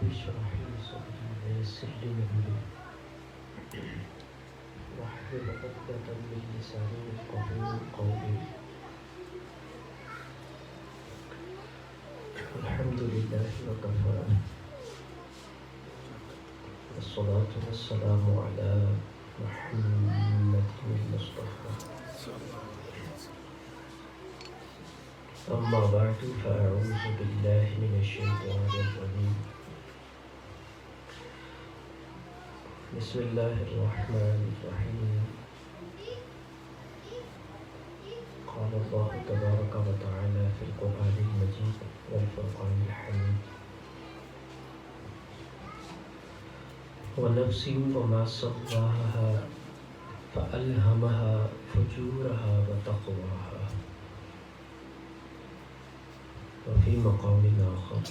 اشرح لي صدري ويسر لي أمري واحلل عقدة من لساني يفقهوا قولي. الحمد لله وكفى والصلاة والسلام على محمد المصطفى. أما بعد فأعوذ بالله من الشيطان الرجيم. بسم الله الرحمن الرحيم. قال الله تبارك وتعالى في القرآن المجيد والفرقان الحميد. ونفس وما سواها فألهمها فجورها وتقواها. وفي مقام آخر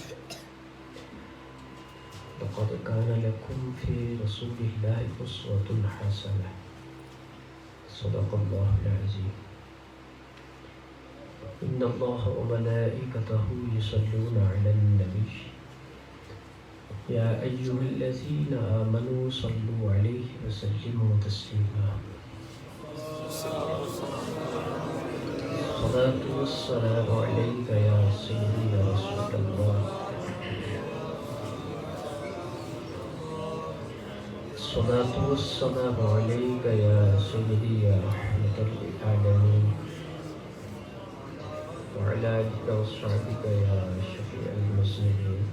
لقد كان لكم في رسول الله أسوة حسنة. صدق الله العظيم. إن الله وملائكته يصلون على النبي يا أيها الذين آمنوا صلوا عليه وسلموا تسليما. الصلاة والسلام عليك يا سيدي يا رسول الله. الصلاة والسلام عليك يا سيدي يا رحمة للعالمين وعلى آلك وصحبك يا شفيع المذنبين.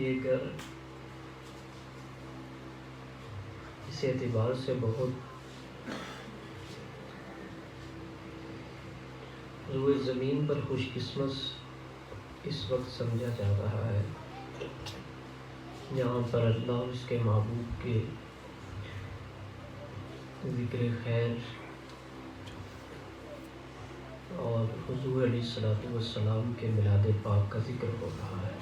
یہ گھر اس اعتبار سے بہت روئے زمین پر خوش قسمت اس وقت سمجھا جا رہا ہے جہاں پر اللہ اور اس کے محبوب کے ذکر خیر اور حضور علیہ الصلوۃ والسلام کے میلاد پاک کا ذکر ہو رہا ہے.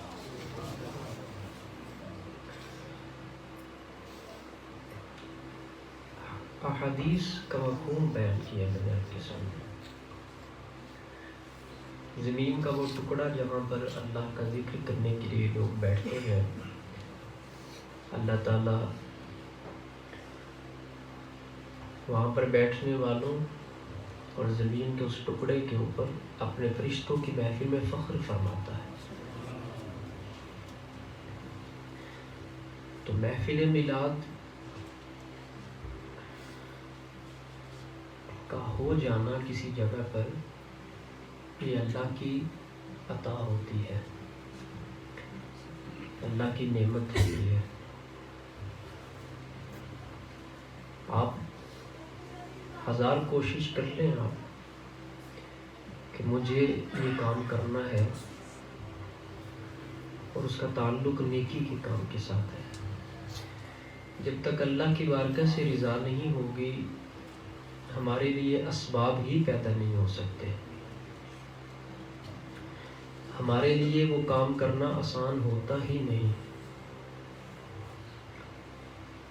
احادیث کا مفہوم بیان کیا میں نے آپ کے سامنے. زمین کا وہ ٹکڑا جہاں پر اللہ کا ذکر کرنے کے لیے لوگ بیٹھتے ہیں، اللہ تعالیٰ وہاں پر بیٹھنے والوں اور زمین کے اس ٹکڑے کے اوپر اپنے فرشتوں کی محفل میں فخر فرماتا ہے. تو محفل میلاد کا ہو جانا کسی جگہ پر یہ اللہ کی عطا ہوتی ہے، اللہ کی نعمت ہوتی ہے. آپ ہزار کوشش کر لیں آپ کہ مجھے یہ کام کرنا ہے اور اس کا تعلق نیکی کے کام کے ساتھ ہے، جب تک اللہ کی بارگاہ سے رضا نہیں ہوگی ہمارے لیے اسباب ہی پیدا نہیں ہو سکتے. ہمارے لیے وہ کام کرنا آسان ہوتا ہی نہیں.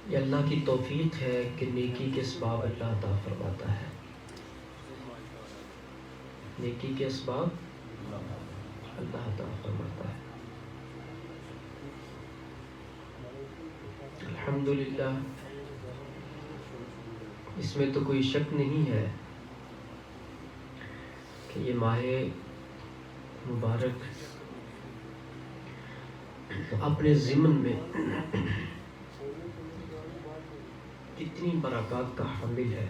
یہ اللہ کی توفیق ہے کہ نیکی کے اسباب اللہ عطا فرماتا ہے. نیکی کے اسباب اللہ عطا فرماتا ہے. الحمدللہ اس میں تو کوئی شک نہیں ہے کہ یہ ماہ مبارک اپنے ضمن میں کتنی برکات کا حامل ہے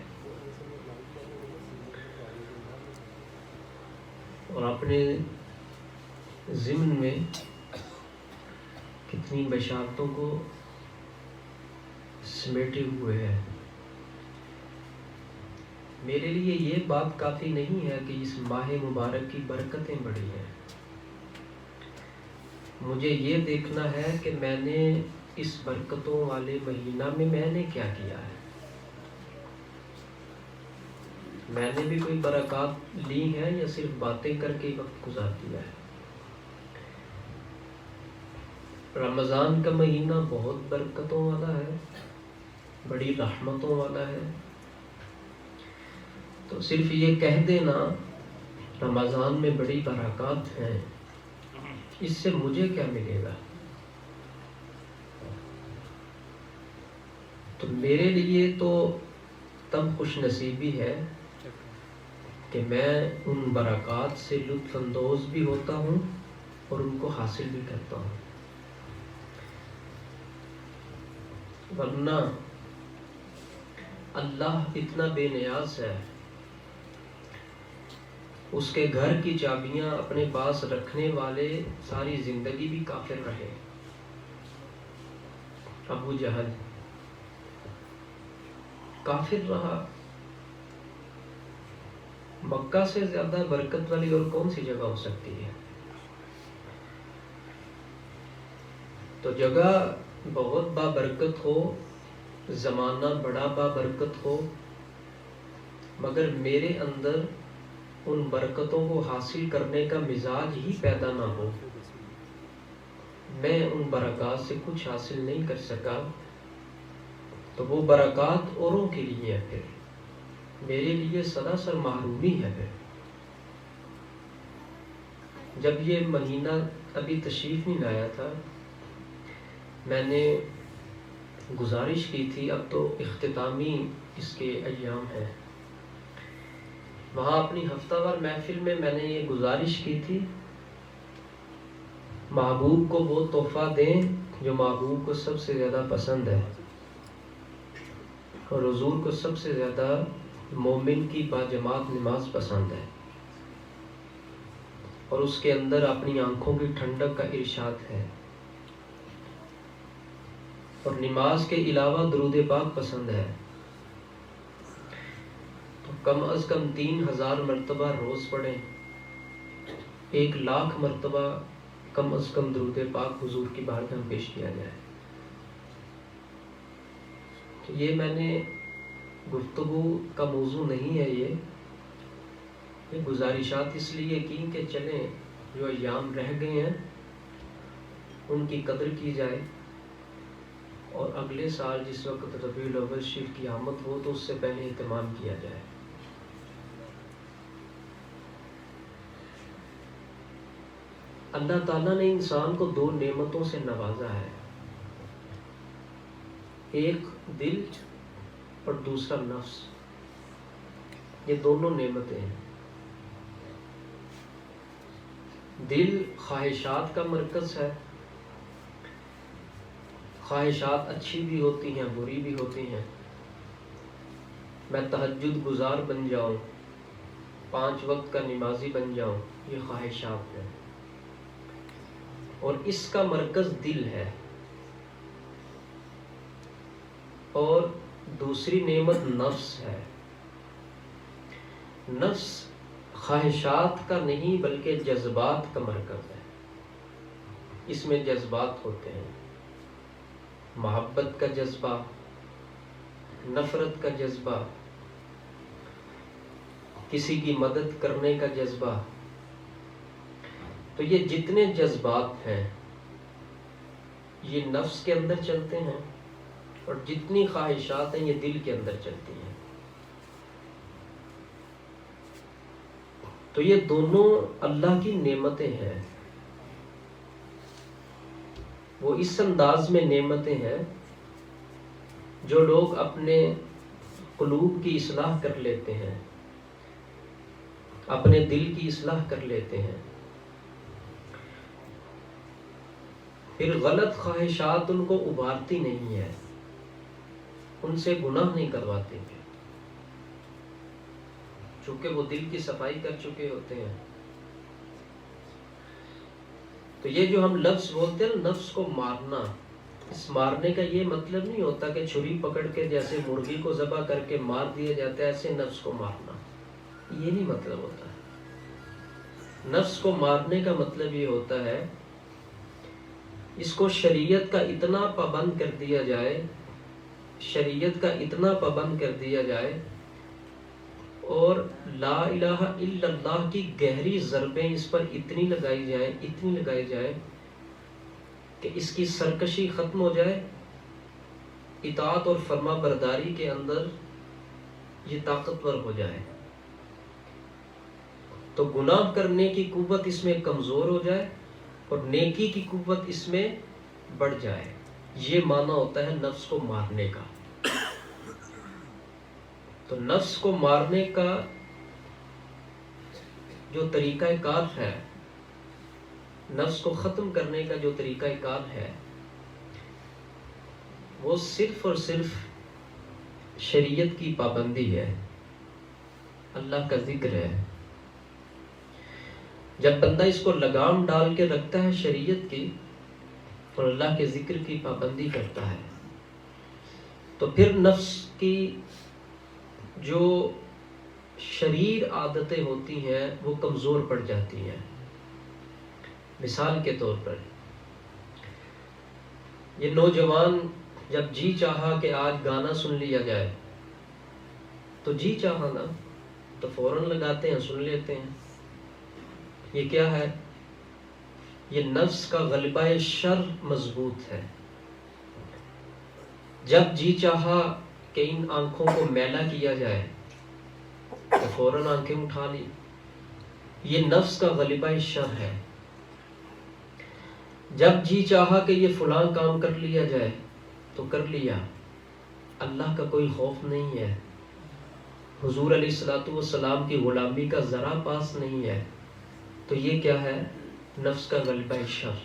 اور اپنے ضمن میں کتنی بشارتوں کو سمیٹے ہوئے ہے. میرے لیے یہ بات کافی نہیں ہے کہ اس ماہ مبارک کی برکتیں بڑی ہیں. مجھے یہ دیکھنا ہے کہ میں نے اس برکتوں والے مہینہ میں نے کیا کیا ہے. میں نے بھی کوئی برکات لی ہیں یا صرف باتیں کر کے وقت گزار دیا ہے. رمضان کا مہینہ بہت برکتوں والا ہے، بڑی رحمتوں والا ہے. تو صرف یہ کہہ دینا رمضان میں بڑی برکات ہیں، اس سے مجھے کیا ملے گا؟ تو میرے لیے تو تب خوش نصیبی ہے کہ میں ان برکات سے لطف اندوز بھی ہوتا ہوں اور ان کو حاصل بھی کرتا ہوں، ورنہ اللہ اتنا بے نیاز ہے، اس کے گھر کی چابیاں اپنے پاس رکھنے والے ساری زندگی بھی کافر رہے۔ ابو جہل کافر رہا، مکہ سے زیادہ برکت والی اور کون سی جگہ ہو سکتی ہے؟ تو جگہ بہت بابرکت ہو، زمانہ بڑا بابرکت ہو، مگر میرے اندر ان برکتوں کو حاصل کرنے کا مزاج ہی پیدا نہ ہو، میں ان برکات سے کچھ حاصل نہیں کر سکا، تو وہ برکات اوروں کے لیے ہے، پھر میرے لیے سراسر محرومی ہے۔ پھر جب یہ مہینہ ابھی تشریف نہیں لایا تھا، میں نے گزارش کی تھی، اب تو اختتامی اس کے ایام ہیں، وہاں اپنی ہفتہ وار محفل میں نے یہ گزارش کی تھی، محبوب کو وہ تحفہ دیں جو محبوب کو سب سے زیادہ پسند ہے، اور حضور کو سب سے زیادہ مومن کی باجماعت نماز پسند ہے، اور اس کے اندر اپنی آنکھوں کی ٹھنڈک کا ارشاد ہے، اور نماز کے علاوہ درود پاک پسند ہے، تو کم از کم 3000 مرتبہ روز پڑھیں، 1,00,000 مرتبہ کم از کم درود پاک حضور کی بارگاہ میں پیش کیا جائے۔ تو یہ میں نے گفتگو کا موضوع نہیں ہے، یہ گزارشات اس لیے کی کہ چلیں جو ایام رہ گئے ہیں ان کی قدر کی جائے، اور اگلے سال جس وقت ربیع الاول شریف کی آمد ہو تو اس سے پہلے اہتمام کیا جائے۔ اللہ تعالیٰ نے انسان کو 2 نعمتوں سے نوازا ہے، ایک دل اور دوسرا نفس، یہ دونوں نعمتیں ہیں۔ دل خواہشات کا مرکز ہے، خواہشات اچھی بھی ہوتی ہیں، بری بھی ہوتی ہیں۔ میں تہجد گزار بن جاؤں، 5 وقت کا نمازی بن جاؤں، یہ خواہشات ہیں، اور اس کا مرکز دل ہے۔ اور دوسری نعمت نفس ہے۔ نفس خواہشات کا نہیں بلکہ جذبات کا مرکز ہے، اس میں جذبات ہوتے ہیں، محبت کا جذبہ، نفرت کا جذبہ، کسی کی مدد کرنے کا جذبہ، تو یہ جتنے جذبات ہیں یہ نفس کے اندر چلتے ہیں، اور جتنی خواہشات ہیں یہ دل کے اندر چلتی ہیں۔ تو یہ دونوں اللہ کی نعمتیں ہیں، وہ اس انداز میں نعمتیں ہیں جو لوگ اپنے قلوب کی اصلاح کر لیتے ہیں، اپنے دل کی اصلاح کر لیتے ہیں، پھر غلط خواہشات ان کو ابھارتی نہیں ہے، ان سے گناہ نہیں کرواتے ہیں، چونکہ وہ دل کی صفائی کر چکے ہوتے ہیں۔ تو یہ جو ہم لفظ بولتے ہیں نفس کو مارنا، اس مارنے کا یہ مطلب نہیں ہوتا کہ چھری پکڑ کے جیسے مرغی کو ذبح کر کے مار دیا جاتا ہے ایسے نفس کو مارنا، یہ نہیں مطلب ہوتا ہے۔ نفس کو مارنے کا مطلب یہ ہوتا ہے اس کو شریعت کا اتنا پابند کر دیا جائے، شریعت کا اتنا پابند کر دیا جائے، اور لا الہ الا اللہ کی گہری ضربیں اس پر اتنی لگائی جائیں کہ اس کی سرکشی ختم ہو جائے، اطاعت اور فرما برداری کے اندر یہ طاقتور ہو جائے، تو گناہ کرنے کی قوت اس میں کمزور ہو جائے اور نیکی کی قوت اس میں بڑھ جائے. یہ معنی ہوتا ہے نفس کو مارنے کا. تو نفس کو مارنے کا جو طریقہ کار ہے، نفس کو ختم کرنے کا جو طریقہ کار ہے، وہ صرف اور صرف شریعت کی پابندی ہے، اللہ کا ذکر ہے. جب بندہ اس کو لگام ڈال کے رکھتا ہے شریعت کی اور اللہ کے ذکر کی پابندی کرتا ہے، تو پھر نفس کی جو شریر عادتیں ہوتی ہیں وہ کمزور پڑ جاتی ہیں. مثال کے طور پر یہ نوجوان جب جی چاہا کہ آج گانا سن لیا جائے تو جی چاہا نا تو فوراً لگاتے ہیں، سن لیتے ہیں. یہ کیا ہے؟ یہ نفس کا غلبہ شر مضبوط ہے. جب جی چاہا کہ ان آنکھوں کو میلا کیا جائے تو فوراً آنکھیں اٹھا لی. یہ نفس کا غلبہ شر ہے. جب جی چاہا کہ یہ فلاں کام کر لیا جائے تو کر لیا. اللہ کا کوئی خوف نہیں ہے، حضور علیہ الصلوۃ والسلام کی غلامی کا ذرا پاس نہیں ہے. تو یہ کیا ہے؟ نفس کا غلبہ شر.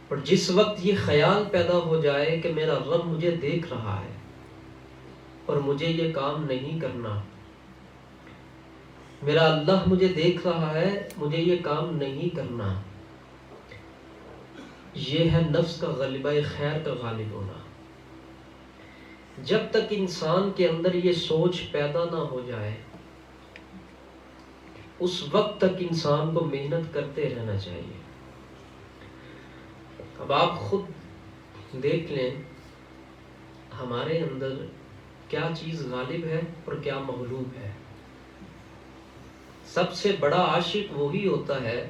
اور جس وقت یہ خیال پیدا ہو جائے کہ میرا رب مجھے دیکھ رہا ہے اور مجھے یہ کام نہیں کرنا، میرا اللہ مجھے دیکھ رہا ہے، مجھے یہ کام نہیں کرنا، یہ ہے نفس کا غلبہ خیر کا غالب ہونا. جب تک انسان کے اندر یہ سوچ پیدا نہ ہو جائے اس وقت تک انسان کو محنت کرتے رہنا چاہیے. اب آپ خود دیکھ لیں ہمارے اندر کیا چیز غالب ہے اور کیا مغلوب ہے. سب سے بڑا عاشق وہی ہوتا ہے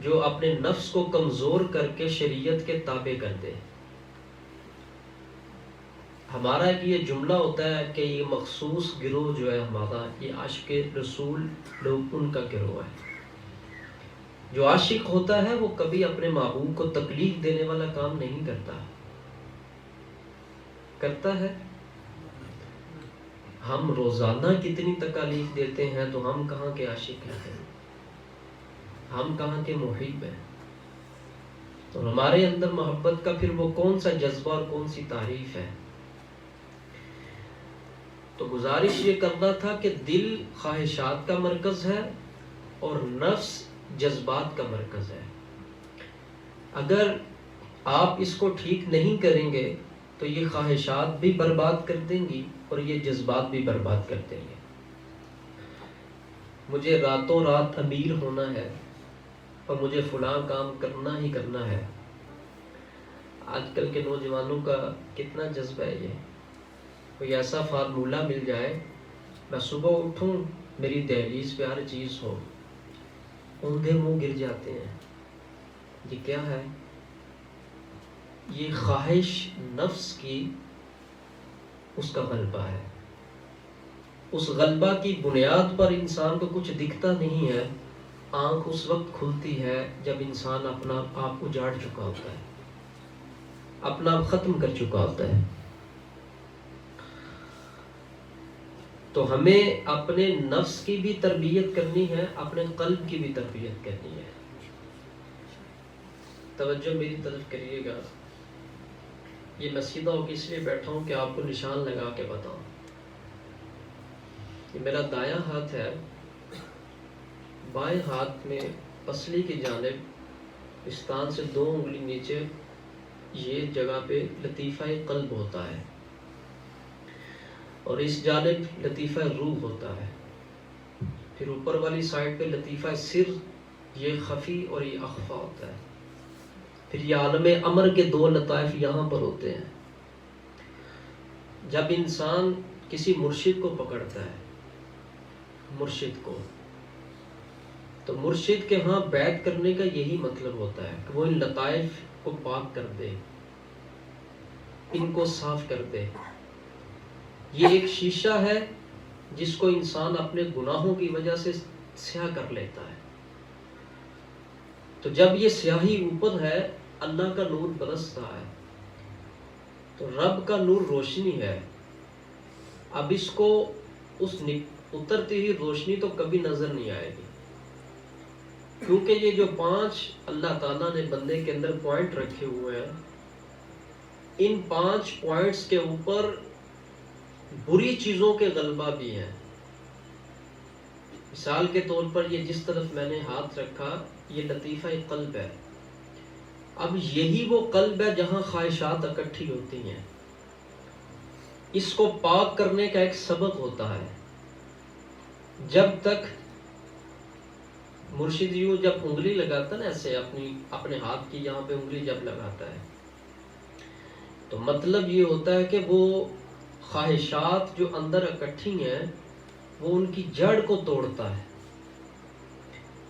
جو اپنے نفس کو کمزور کر کے شریعت کے تابع کر دے. ہمارا ایک یہ جملہ ہوتا ہے کہ یہ مخصوص گروہ جو ہے ہمارا، یہ عاشق رسول لوگ ان کا گروہ ہے. جو عاشق ہوتا ہے وہ کبھی اپنے محبوب کو تکلیف دینے والا کام نہیں کرتا ہے. ہم روزانہ کتنی تکالیف دیتے ہیں تو ہم کہاں کے عاشق ہیں، ہم کہاں کے محب ہیں. تو ہمارے اندر محبت کا پھر وہ کون سا جذبہ اور کون سی تعریف ہے. تو گزارش یہ کرنا تھا کہ دل خواہشات کا مرکز ہے اور نفس جذبات کا مرکز ہے. اگر آپ اس کو ٹھیک نہیں کریں گے تو یہ خواہشات بھی برباد کر دیں گی اور یہ جذبات بھی برباد کر دیں گے. مجھے راتوں رات امیر ہونا ہے اور مجھے فلاں کام کرنا ہی کرنا ہے. آج کل کے نوجوانوں کا کتنا جذبہ ہے. یہ کوئی ایسا فارمولہ مل جائے، میں صبح اٹھوں میری دہلیز پہ ہر چیز ہو، اوندھے منہ گر جاتے ہیں. یہ کیا ہے؟ یہ خواہش نفس کی اس کا غلبہ ہے. اس غلبہ کی بنیاد پر انسان کو کچھ دکھتا نہیں ہے. آنکھ اس وقت کھلتی ہے جب انسان اپنا آپ اجاڑ چکا ہوتا ہے، اپنا آپ ختم کر چکا ہوتا ہے. تو ہمیں اپنے نفس کی بھی تربیت کرنی ہے، اپنے قلب کی بھی تربیت کرنی ہے. توجہ میری طرف کریے گا. یہ میں سیدھا ہو کے اس لیے بیٹھا ہوں کہ آپ کو نشان لگا کے بتاؤں. یہ میرا دایاں ہاتھ ہے، بائیں ہاتھ میں پسلی کی جانب پستان سے 2 انگلی نیچے یہ جگہ پہ لطیفہ قلب ہوتا ہے اور اس جانب لطیفہ روح ہوتا ہے. پھر اوپر والی سائڈ پہ لطیفہ سر، یہ خفی اور یہ اخفا ہوتا ہے. پھر یہ عالم امر کے 2 لطائف یہاں پر ہوتے ہیں. جب انسان کسی مرشد کو پکڑتا ہے، مرشد کو، تو مرشد کے ہاں بیعت کرنے کا یہی مطلب ہوتا ہے کہ وہ ان لطائف کو پاک کر دے، ان کو صاف کر دے. یہ ایک شیشہ ہے جس کو انسان اپنے گناہوں کی وجہ سے سیاہ کر لیتا ہے. تو جب یہ سیاہی اوپر ہے، اللہ کا نور برس رہا ہے، تو رب کا نور روشنی ہے. اب اس کو اس اترتی ہوئی روشنی تو کبھی نظر نہیں آئے گی، کیونکہ یہ جو 5 اللہ تعالیٰ نے بندے کے اندر پوائنٹ رکھے ہوئے ہیں، ان 5 پوائنٹس کے اوپر بری چیزوں کے غلبہ بھی ہیں. مثال کے طور پر یہ جس طرف میں نے ہاتھ رکھا، یہ لطیفہ قلب ہے. اب یہی وہ قلب ہے جہاں خواہشات اکٹھی ہوتی ہیں. اس کو پاک کرنے کا ایک سبق ہوتا ہے. جب تک مرشد یوں جب انگلی لگاتا ہے نا، ایسے اپنے ہاتھ کی یہاں پہ انگلی جب لگاتا ہے، تو مطلب یہ ہوتا ہے کہ وہ خواہشات جو اندر اکٹھی ہیں وہ ان کی جڑ کو توڑتا ہے.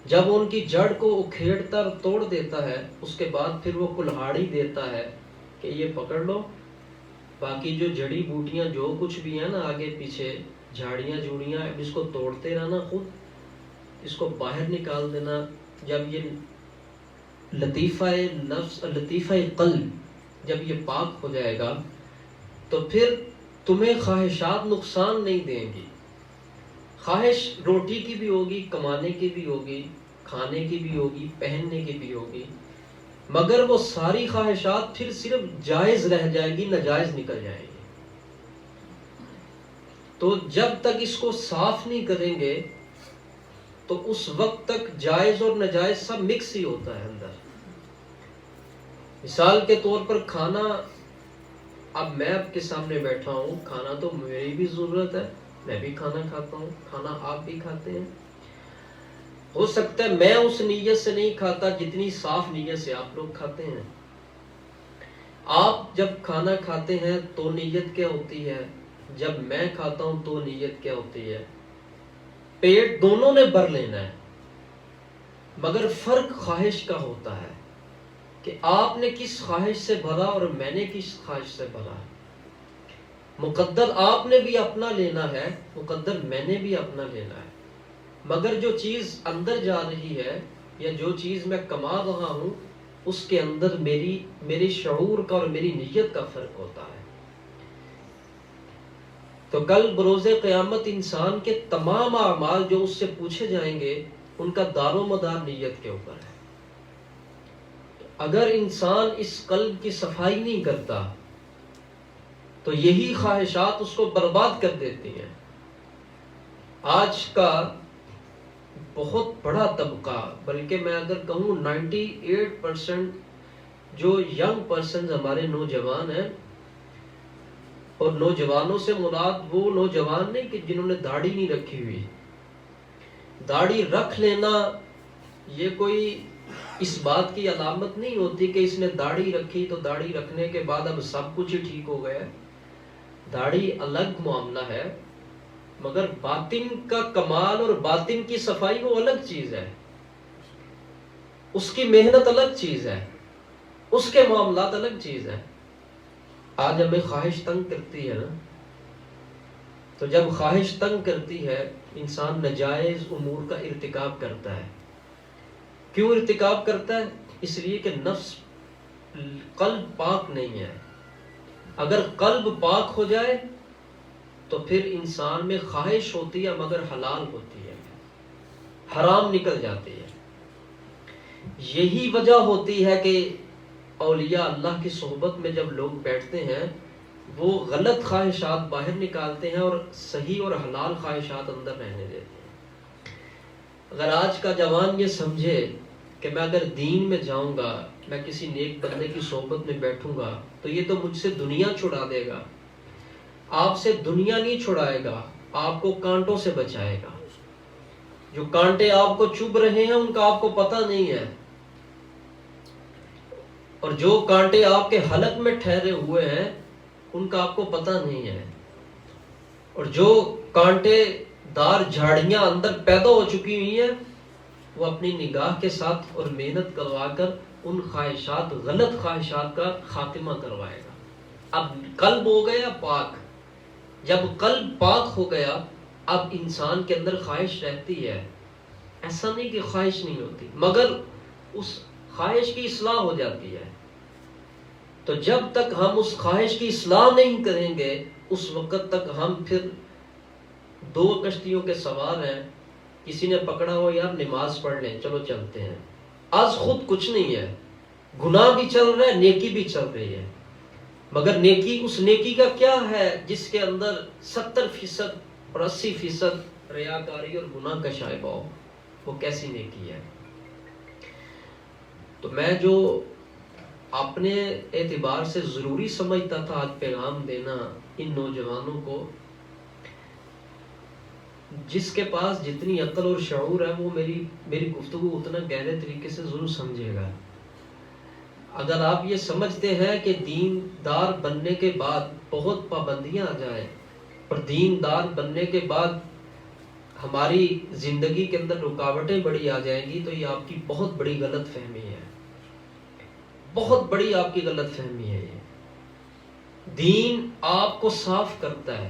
جب ان کی جڑ کو اکھیڑتا اور توڑ دیتا ہے، اس کے بعد پھر وہ کلہاڑی دیتا ہے کہ یہ پکڑ لو، باقی جو جڑی بوٹیاں جو کچھ بھی ہیں نا آگے پیچھے، جھاڑیاں جوڑیاں، اب اس کو توڑتے رہنا، خود اس کو باہر نکال دینا. جب یہ لطیفہ نفس، لطیفہ قلب جب یہ پاک ہو جائے گا، تو پھر تمہیں خواہشات نقصان نہیں دیں گی. خواہش روٹی کی بھی ہوگی، کمانے کی بھی ہوگی، کھانے کی بھی ہوگی، پہننے کی بھی ہوگی، مگر وہ ساری خواہشات پھر صرف جائز رہ جائیں گی، ناجائز نکل جائیں گی. تو جب تک اس کو صاف نہیں کریں گے تو اس وقت تک جائز اور ناجائز سب مکس ہی ہوتا ہے اندر. مثال کے طور پر کھانا، اب میں آپ کے سامنے بیٹھا ہوں، کھانا تو میری بھی ضرورت ہے، میں بھی کھانا کھاتا ہوں، کھانا آپ بھی کھاتے ہیں. ہو سکتا ہے میں اس نیت سے نہیں کھاتا جتنی صاف نیت سے آپ لوگ کھاتے ہیں. آپ جب کھانا کھاتے ہیں تو نیت کیا ہوتی ہے، جب میں کھاتا ہوں تو نیت کیا ہوتی ہے. پیٹ دونوں نے بھر لینا ہے، مگر فرق خواہش کا ہوتا ہے کہ آپ نے کس خواہش سے بھرا اور میں نے کس خواہش سے بھرا. مقدر آپ نے بھی اپنا لینا ہے، مقدر میں نے بھی اپنا لینا ہے، مگر جو چیز اندر جا رہی ہے یا جو چیز میں کما رہا ہوں، اس کے اندر میری شعور کا اور میری نیت کا فرق ہوتا ہے. تو کل بروز قیامت انسان کے تمام اعمال جو اس سے پوچھے جائیں گے، ان کا دار و مدار نیت کے اوپر ہے. اگر انسان اس قلب کی صفائی نہیں کرتا تو یہی خواہشات اس کو برباد کر دیتی ہیں. آج کا بہت بڑا طبقہ، بلکہ میں اگر کہوں 98% جو ینگ پرسنز ہمارے نوجوان ہیں، اور نوجوانوں سے مراد وہ نوجوان نہیں کہ جنہوں نے داڑھی نہیں رکھی ہوئی. داڑھی رکھ لینا یہ کوئی اس بات کی علامت نہیں ہوتی کہ اس نے داڑھی رکھی تو داڑھی رکھنے کے بعد اب سب کچھ ہی ٹھیک ہو گیا. داڑھی الگ معاملہ ہے، مگر باطن کا کمال اور باطن کی صفائی وہ الگ چیز ہے. اس کی محنت الگ چیز ہے، اس کے معاملات الگ چیز ہے. آج ہمیں خواہش تنگ کرتی ہے نا، تو جب خواہش تنگ کرتی ہے انسان ناجائز امور کا ارتکاب کرتا ہے. کیوں ارتکاب کرتا ہے؟ اس لیے کہ نفس، قلب پاک نہیں ہے. اگر قلب پاک ہو جائے تو پھر انسان میں خواہش ہوتی ہے مگر حلال ہوتی ہے، حرام نکل جاتی ہے. یہی وجہ ہوتی ہے کہ اولیاء اللہ کی صحبت میں جب لوگ بیٹھتے ہیں وہ غلط خواہشات باہر نکالتے ہیں اور صحیح اور حلال خواہشات اندر رہنے دیتے ہیں. اگر آج کا جوان یہ سمجھے کہ میں اگر دین میں جاؤں گا، میں کسی نیک بندے کی صحبت میں بیٹھوں گا تو یہ تو مجھ سے دنیا چھڑا دے گا، آپ سے دنیا نہیں چھڑائے گا، آپ کو کانٹوں سے بچائے گا. جو کانٹے آپ کو چبھ رہے ہیں ان کا آپ کو پتہ نہیں ہے، اور جو کانٹے آپ کے حلق میں ٹھہرے ہوئے ہیں ان کا آپ کو پتہ نہیں ہے. اور جو کانٹے دار جھاڑیاں اندر پیدا ہو چکی ہوئی ہیں وہ اپنی نگاہ کے ساتھ اور محنت کروا کر ان خواہشات، غلط خواہشات کا خاتمہ کروائے گا. اب قلب ہو گیا پاک. جب قلب پاک ہو گیا اب انسان کے اندر خواہش رہتی ہے، ایسا نہیں کہ خواہش نہیں ہوتی، مگر اس خواہش کی اصلاح ہو جاتی ہے۔ تو جب تک ہم اس خواہش کی اصلاح نہیں کریں گے اس وقت تک ہم پھر دو کشتیوں کے سوار ہیں۔ کسی نے پکڑا ہو یار نماز پڑھ لیں، چلو چلتے ہیں، آج خود کچھ نہیں ہے، گناہ بھی چل رہا ہے، نیکی بھی چل رہی ہے، مگر نیکی، اس نیکی کا کیا ہے جس کے اندر 70% اور 80% ریاکاری اور گناہ کا شائبہ ہو؟ وہ کیسی نیکی ہے؟ تو میں جو اپنے اعتبار سے ضروری سمجھتا تھا آج پیغام دینا ان نوجوانوں کو، جس کے پاس جتنی عقل اور شعور ہے وہ میری گفتگو اتنا گہرے طریقے سے ضرور سمجھے گا۔ اگر آپ یہ سمجھتے ہیں کہ دیندار بننے کے بعد بہت پابندیاں آ جائیں اور دیندار بننے کے بعد ہماری زندگی کے اندر رکاوٹیں بڑی آ جائیں گی، تو یہ آپ کی بہت بڑی غلط فہمی ہے، بہت بڑی آپ کی غلط فہمی ہے۔ یہ دین آپ کو صاف کرتا ہے،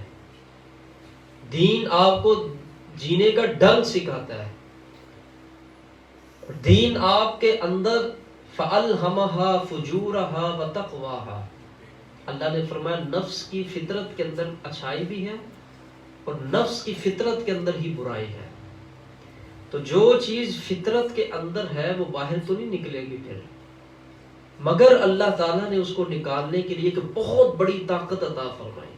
دین آپ کو جینے کا ڈھنگ سکھاتا ہے، دین آپ کے اندر فَأَلْهَمَهَا فُجُورَهَا وَتَقْوَاهَا، اللہ نے فرمایا نفس کی فطرت کے اندر اچھائی بھی ہے اور نفس کی فطرت کے اندر ہی برائی ہے۔ تو جو چیز فطرت کے اندر ہے وہ باہر تو نہیں نکلے گی پھر، مگر اللہ تعالیٰ نے اس کو نکالنے کے لیے ایک بہت بڑی طاقت عطا فرمائی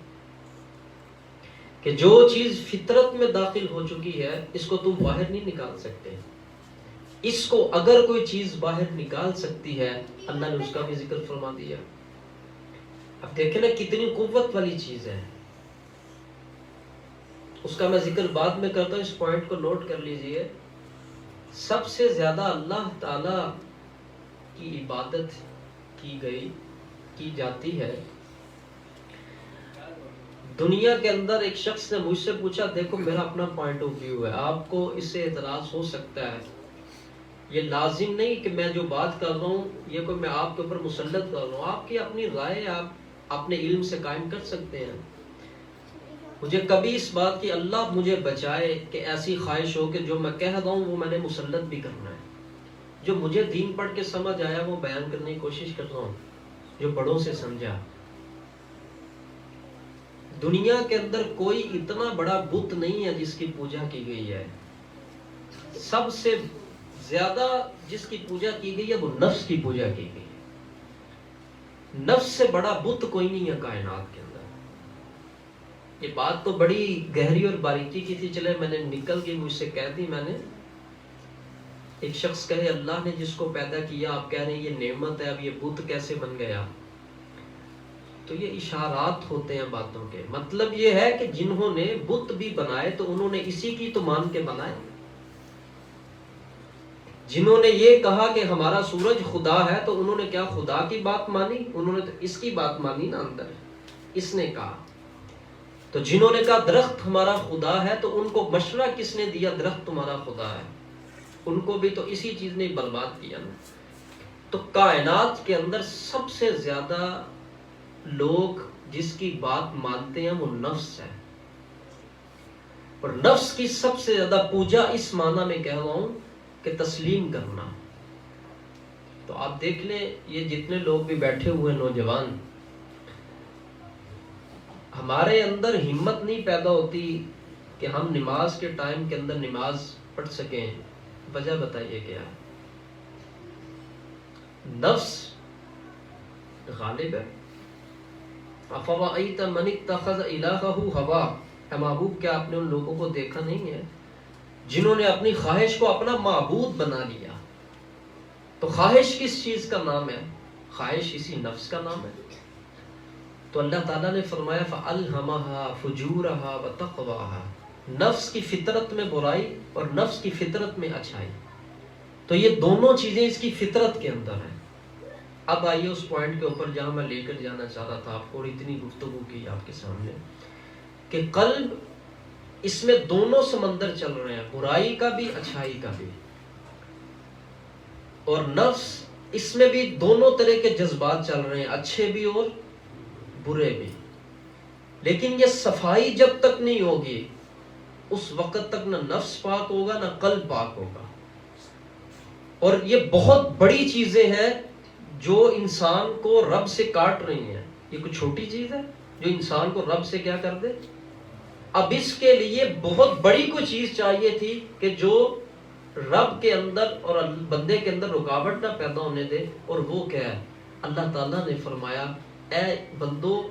کہ جو چیز فطرت میں داخل ہو چکی ہے اس کو تم باہر نہیں نکال سکتے۔ اس کو اگر کوئی چیز باہر نکال سکتی ہے اللہ نے اس کا بھی ذکر فرما دیا۔ اب دیکھیں نا کتنی قوت والی چیز ہے، اس کا میں ذکر بعد میں کرتا ہوں، اس پوائنٹ کو نوٹ کر لیجئے۔ سب سے زیادہ اللہ تعالی کی عبادت کی جاتی ہے دنیا کے اندر۔ ایک شخص نے مجھ سے پوچھا، دیکھو میرا اپنا پوائنٹ آف ویو ہے، آپ کو اس سے اعتراض ہو سکتا ہے، یہ لازم نہیں کہ میں جو بات کر رہا ہوں یہ کوئی میں آپ کے اوپر مسلط کر رہا ہوں، آپ کی اپنی رائے آپ اپنے علم سے قائم کر سکتے ہیں۔ مجھے کبھی اس بات کی اللہ مجھے بچائے کہ ایسی خواہش ہو کہ جو میں کہہ رہا ہوں وہ میں نے مسلط بھی کرنا ہے۔ جو مجھے دین پڑھ کے سمجھ آیا وہ بیان کرنے کی کوشش کر رہا ہوں، جو بڑوں سے سمجھا۔ دنیا کے اندر کوئی اتنا بڑا بت نہیں ہے جس کی پوجا کی گئی ہے، سب سے زیادہ جس کی پوجا کی گئی ہے وہ نفس کی پوجا کی گئی ہے۔ نفس سے بڑا بت کوئی نہیں ہے کائنات کے اندر۔ یہ بات تو بڑی گہری اور باریکی کی تھی، چلے میں نے نکل گئی، مجھ سے کہہ دی میں نے۔ ایک شخص کہے اللہ نے جس کو پیدا کیا، آپ کہہ رہے ہیں یہ نعمت ہے، اب یہ بت کیسے بن گیا؟ تو یہ اشارات ہوتے ہیں باتوں کے، مطلب یہ ہے کہ جنہوں نے بت بھی بنائے تو انہوں نے اسی کی تو مان کے بنائے۔ جنہوں نے یہ کہا کہ ہمارا سورج خدا ہے تو انہوں نے کیا خدا کی بات مانی؟ انہوں نے تو اس کی بات مانی نا، اندر اس نے کہا۔ تو جنہوں نے کہا درخت ہمارا خدا ہے تو ان کو مشورہ کس نے دیا درخت تمہارا خدا ہے؟ ان کو بھی تو اسی چیز نے برباد کیا نا۔ تو کائنات کے اندر سب سے زیادہ لوگ جس کی بات مانتے ہیں وہ نفس ہے، اور نفس کی سب سے زیادہ پوجا اس معنی میں کہہ رہا ہوں کہ تسلیم کرنا۔ تو آپ دیکھ لیں یہ جتنے لوگ بھی بیٹھے ہوئے نوجوان، ہمارے اندر ہمت نہیں پیدا ہوتی کہ ہم نماز کے ٹائم کے اندر نماز پڑھ سکیں۔ وجہ بتائیے کیا ہے؟ نفس غالب ہے۔ افرأیت من اتخذ الہہ ہوا، اے محبوب کیا آپ نے ان لوگوں کو دیکھا نہیں ہے جنہوں نے اپنی خواہش کو اپنا معبود بنا لیا؟ تو خواہش کس چیز کا نام ہے؟ خواہش اسی نفس کا نام ہے۔ تو اللہ تعالیٰ نے فرمایا فَأَلْهَمَهَا فُجُورَهَا وَتَقْوَاهَا، نفس کی فطرت میں برائی اور نفس کی فطرت میں اچھائی، تو یہ دونوں چیزیں اس کی فطرت کے اندر ہیں۔ اب آئیے اس پوائنٹ کے اوپر جہاں میں لے کر جانا چاہ رہا تھا آپ کو، اور اتنی گفتگو کی آپ کے سامنے، کہ قلب اس میں دونوں سمندر چل رہے ہیں، برائی کا بھی اچھائی کا بھی، اور نفس اس میں بھی دونوں طرح کے جذبات چل رہے ہیں، اچھے بھی اور برے بھی۔ لیکن یہ صفائی جب تک نہیں ہوگی اس وقت تک نہ نفس پاک ہوگا نہ قلب پاک ہوگا. اور یہ بہت بڑی چیزیں ہیں جو انسان کو رب سے کاٹ رہی ہیں. یہ کوئی چھوٹی چیز ہے جو انسان کو رب سے کیا کر دے؟ اب اس کے لیے بہت بڑی کوئی چیز چاہیے تھی کہ جو رب کے اندر اور بندے کے اندر رکاوٹ نہ پیدا ہونے دے. اور وہ کیا ہے؟ اللہ تعالیٰ نے فرمایا اے بندو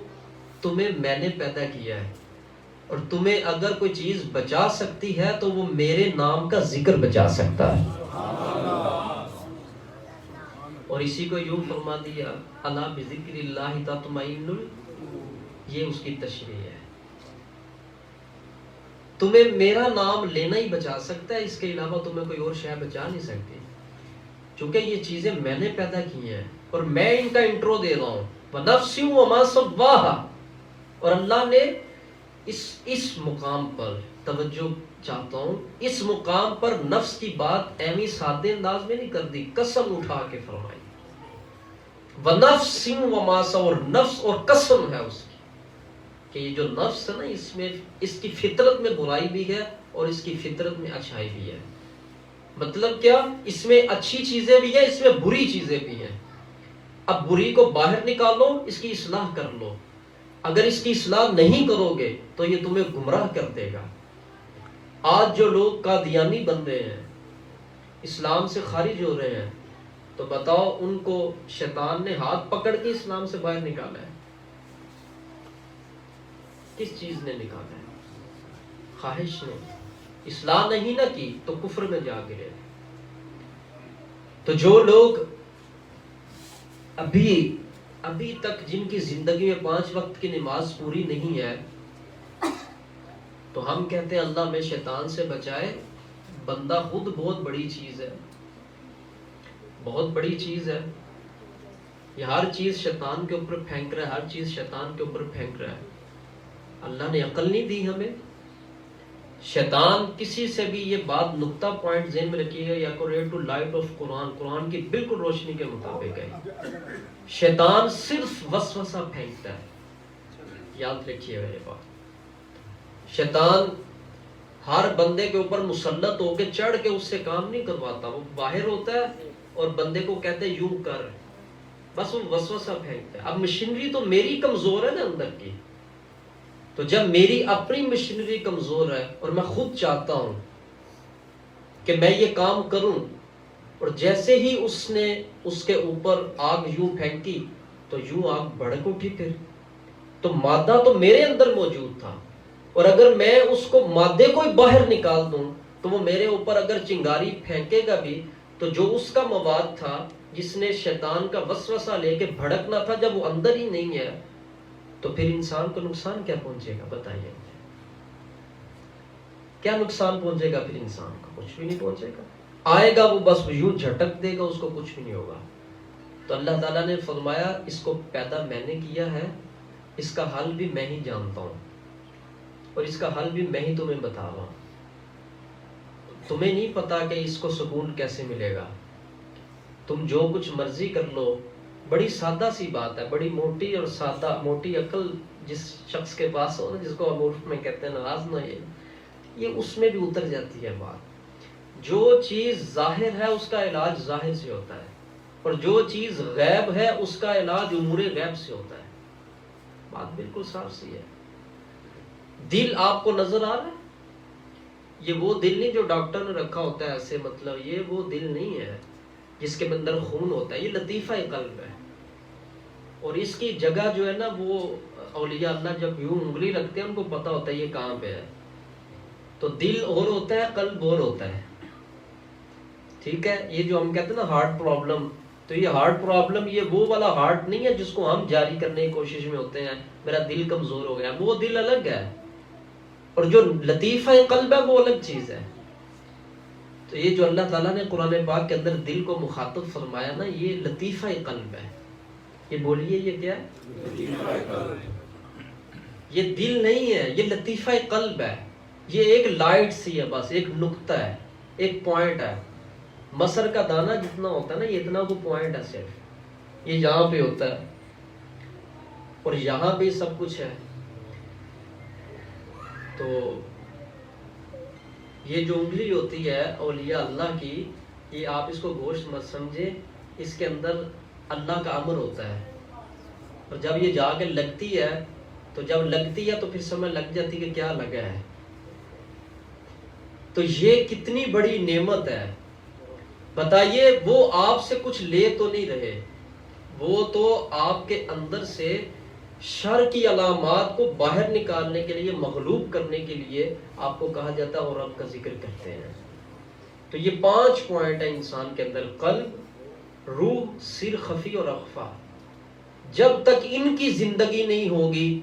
تمہیں میں نے پیدا کیا ہے اور تمہیں اگر کوئی چیز بچا سکتی ہے تو وہ میرے نام کا ذکر بچا سکتا ہے. اور اسی کو یوں فرما دیا الا بذکر اللہ تطمئن، یہ اس کی تشریح ہے. تمہیں میرا نام لینا ہی بچا سکتا ہے، اس کے علاوہ تمہیں کوئی اور شے بچا نہیں سکتی، چونکہ یہ چیزیں میں نے پیدا کی ہیں اور میں ان کا انٹرو دے رہا ہوں. وَنَفْسٍ وَمَا سَوَّاهَا، اور اللہ نے اس مقام پر توجہ چاہتا ہوں، اس مقام پر نفس کی بات ایویں سادے انداز میں نہیں کر دی، قسم اٹھا کے فرمائی. وَنَفْسٍ وَمَا سَوَّاهَا، اور نفس اور قسم ہے اس کی کہ یہ جو نفس ہے نا اس میں اس کی فطرت میں برائی بھی ہے اور اس کی فطرت میں اچھائی بھی ہے. مطلب کیا؟ اس میں اچھی چیزیں بھی ہیں، اس میں بری چیزیں بھی ہیں. اب بری کو باہر نکالو، اس کی اصلاح کر لو. اگر اس کی اصلاح نہیں کرو گے تو یہ تمہیں گمراہ کر دے گا. آج جو لوگ قادیانی بن رہے ہیں، اسلام سے خارج ہو رہے ہیں، تو بتاؤ ان کو شیطان نے ہاتھ پکڑ کے اسلام سے باہر نکالا ہے؟ کس چیز نے نکالا ہے؟ خواہش نے. اصلاح نہیں نہ کی تو کفر میں جا گرے. تو جو لوگ ابھی تک جن کی زندگی میں 5 وقت کی نماز پوری نہیں ہے، تو ہم کہتے ہیں اللہ میں شیطان سے بچائے. بندہ خود بہت بڑی چیز ہے، بہت بڑی چیز ہے. یہ ہر چیز شیطان کے اوپر پھینک رہا ہے، ہر چیز شیطان کے اوپر پھینک رہا ہے. اللہ نے عقل نہیں دی ہمیں. شیطان کسی سے بھی یہ بات نقطہ پوائنٹ ذہن میں رکھیے گا، اکورڈنگ ٹو لائٹ آف قرآن، قرآن کی بالکل روشنی کے مطابق ہے. شیطان صرف وسوسہ پھینکتا ہے، یاد رکھیے گا یہ بات. شیطان ہر بندے کے اوپر مسلط ہو کے چڑھ کے اس سے کام نہیں کرواتا. وہ باہر ہوتا ہے اور بندے کو کہتے ہیں یوں کر، بس وہ وسوسہ پھینکتا ہے. اب مشینری تو میری کمزور ہے نا اندر کی، تو جب میری اپنی مشینری کمزور ہے اور میں خود چاہتا ہوں کہ میں یہ کام کروں، اور جیسے ہی اس نے اس کے اوپر آگ یوں پھینکی تو یوں آگ بھڑک اٹھی. پھر تو مادہ تو میرے اندر موجود تھا، اور اگر میں اس کو مادے کو ہی باہر نکال دوں تو وہ میرے اوپر اگر چنگاری پھینکے گا بھی، تو جو اس کا مواد تھا جس نے شیطان کا وسوسہ لے کے بھڑکنا تھا، جب وہ اندر ہی نہیں ہے تو پھر انسان کو نقصان کیا پہنچے گا؟ بتائیے مجھے کیا نقصان پہنچے گا؟ پھر انسان کو کچھ بھی نہیں پہنچے گا. آئے گا وہ بس یوں جھٹک دے گا، اس کو کچھ بھی نہیں ہوگا. تو اللہ تعالیٰ نے فرمایا اس کو پیدا میں نے کیا ہے، اس کا حل بھی میں ہی جانتا ہوں، اور اس کا حل بھی میں ہی تمہیں بتا رہا ہوں. تمہیں نہیں پتا کہ اس کو سکون کیسے ملے گا. تم جو کچھ مرضی کر لو. بڑی سادہ سی بات ہے، بڑی موٹی اور سادہ. موٹی عقل جس شخص کے پاس ہو نا، جس کو ہم عرف میں کہتے ہیں ناراض نہ، یہ اس میں بھی اتر جاتی ہے بات. جو چیز ظاہر ہے اس کا علاج ظاہر سے ہوتا ہے، اور جو چیز غیب ہے اس کا علاج امور غیب سے ہوتا ہے. بات بالکل صاف سی ہے. دل آپ کو نظر آ رہا ہے؟ یہ وہ دل نہیں جو ڈاکٹر نے رکھا ہوتا ہے ایسے، مطلب یہ وہ دل نہیں ہے جس کے اندر خون ہوتا ہے. یہ لطیفہ قلب ہے، اور اس کی جگہ جو ہے نا، وہ اولیاء اللہ جب یوں انگلی رکھتے ہیں ان کو پتا ہوتا ہے یہ کہاں پہ ہے. تو دل اور ہوتا ہے، قلب اور ہوتا ہے. ٹھیک ہے؟ یہ جو ہم کہتے ہیں نا ہارٹ پرابلم، تو یہ ہارٹ پرابلم یہ وہ والا ہارٹ نہیں ہے جس کو ہم جاری کرنے کی کوشش میں ہوتے ہیں، میرا دل کمزور ہو گیا. وہ دل الگ ہے، اور جو لطیفہ قلب ہے وہ الگ چیز ہے. تو یہ جو اللہ تعالیٰ نے قرآن پاک کے اندر دل کو مخاطب فرمایا نا، یہ لطیفہ قلب ہے. یہ بولیے یہ کیا ہے؟ یہ دل نہیں ہے، یہ لطیفہ قلب ہے. یہ ایک لائٹ سی ہے، بس ایک نقطہ ہے، ایک پوائنٹ ہے. مصر کا دانہ جتنا ہوتا ہے نا، یہ اتنا وہ پوائنٹ ہے صرف. یہ یہاں پہ ہوتا ہے اور یہاں پہ سب کچھ ہے. تو یہ جو انگلی ہوتی ہے اولیاء اللہ کی، یہ آپ اس کو گوشت مت سمجھے، اس کے اندر اللہ کا امر ہوتا ہے، اور جب یہ جا کے لگتی ہے تو جب لگتی ہے تو پھر سمجھ لگ جاتی کہ کیا لگا ہے. تو یہ کتنی بڑی نعمت ہے. بتائیے وہ آپ سے کچھ لے تو نہیں رہے، وہ تو آپ کے اندر سے شر کی علامات کو باہر نکالنے کے لیے، مغلوب کرنے کے لیے آپ کو کہا جاتا ہے اور رب کا ذکر کرتے ہیں. تو یہ 5 پوائنٹ ہیں انسان کے اندر: قلب، روح، سر خفی اور اخفا. جب تک ان کی زندگی نہیں ہوگی،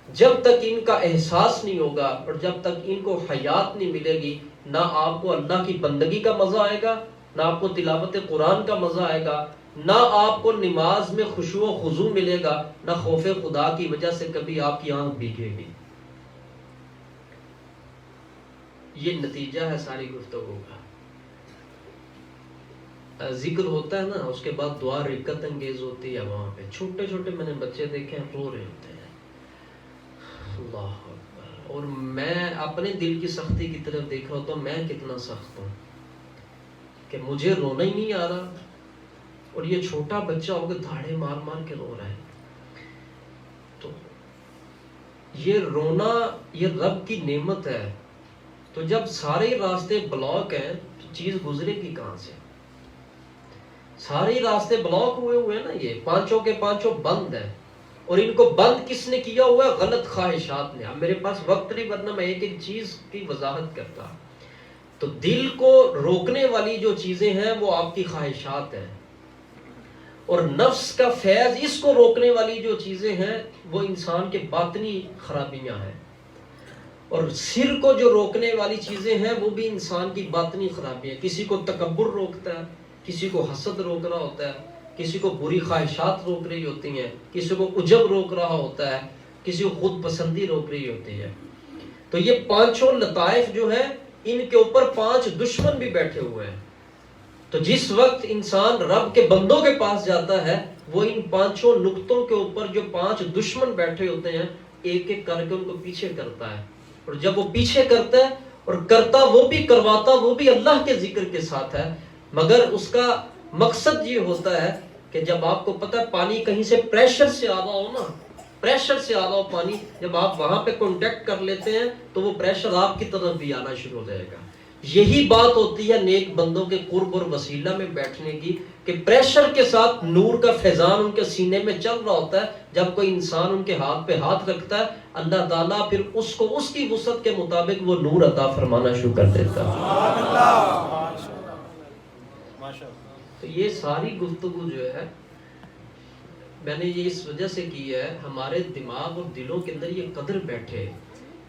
جب تک ان کا احساس نہیں ہوگا، اور جب تک ان کو حیات نہیں ملے گی، نہ آپ کو اللہ کی بندگی کا مزہ آئے گا، نہ آپ کو تلاوت قرآن کا مزہ آئے گا، نہ آپ کو نماز میں خشوع و خضوع ملے گا، نہ خوف خدا کی وجہ سے کبھی آپ کی آنکھ بھیگے گی. یہ نتیجہ ہے ساری گفتگو کا. ذکر ہوتا ہے نا، اس کے بعد دعا رقت انگیز ہوتی ہے. وہاں پہ چھوٹے چھوٹے میں نے بچے دیکھے ہیں، رو رہے ہوتے ہیں. اللہ اکبر. اور میں اپنے دل کی سختی کی طرف دیکھ رہا ہوتا ہوں، میں کتنا سخت ہوں کہ مجھے رونا ہی نہیں آ رہا، اور یہ چھوٹا بچہ ہو کے دھاڑے مار مار کے رو رہا ہے. تو یہ رونا یہ رب کی نعمت ہے. تو جب سارے راستے بلاک ہیں تو چیز گزرے گی کہاں سے؟ سارے راستے بلاک ہوئے نا، یہ 5 کے 5 بند ہیں. اور ان کو بند کس نے کیا ہوا ہے؟ غلط خواہشات نے. اب میرے پاس وقت نہیں، ورنہ میں ایک ایک چیز کی وضاحت کرتا. تو دل کو روکنے والی جو چیزیں ہیں وہ آپ کی خواہشات ہیں، اور نفس کا فیض، اس کو روکنے والی جو چیزیں ہیں وہ انسان کے باطنی خرابیاں ہیں. اور سر کو جو روکنے والی چیزیں ہیں وہ بھی انسان کی باطنی خرابیاں ہیں. کسی کو تکبر روکتا ہے، کسی کو حسد روک رہا ہوتا ہے، کسی کو بری خواہشات روک رہی ہوتی ہیں، کسی کو عجب روک رہا ہوتا ہے، کسی کو خود پسندی روک رہی ہوتی ہے. تو یہ 5 لطائف جو ہیں، ان کے اوپر 5 دشمن بھی بیٹھے ہوئے ہیں. تو جس وقت انسان رب کے بندوں کے پاس جاتا ہے، وہ ان 5 نقطوں کے اوپر جو 5 دشمن بیٹھے ہوتے ہیں، ایک ایک کر کے ان کو پیچھے کرتا ہے. اور جب وہ پیچھے کرتا ہے، اور کرتا وہ بھی، کرواتا وہ بھی اللہ کے ذکر کے ساتھ ہے، مگر اس کا مقصد یہ ہوتا ہے کہ جب آپ کو پتہ ہے پانی کہیں سے پریشر سے آ رہا ہو نا، پریشر سے آ رہا ہو پانی، جب آپ وہاں پہ کانٹیکٹ کر لیتے ہیں تو وہ پریشر آپ کی طرف بھی آنا شروع ہو جائے گا. یہی بات ہوتی ہے نیک بندوں کے قرب اور وسیلہ میں بیٹھنے کی، کہ پریشر کے ساتھ نور کا فیضان ان کے سینے میں چل رہا ہوتا ہے. جب کوئی انسان ان کے ہاتھ پہ ہاتھ رکھتا ہے، اللہ تعالیٰ پھر اس کو اس کی وسعت کے مطابق وہ نور عطا فرمانا شروع کر دیتا ہے. تو یہ ساری گفتگو جو ہے میں نے یہ اس وجہ سے کی ہے، ہمارے دماغ اور دلوں کے اندر یہ قدر بیٹھے.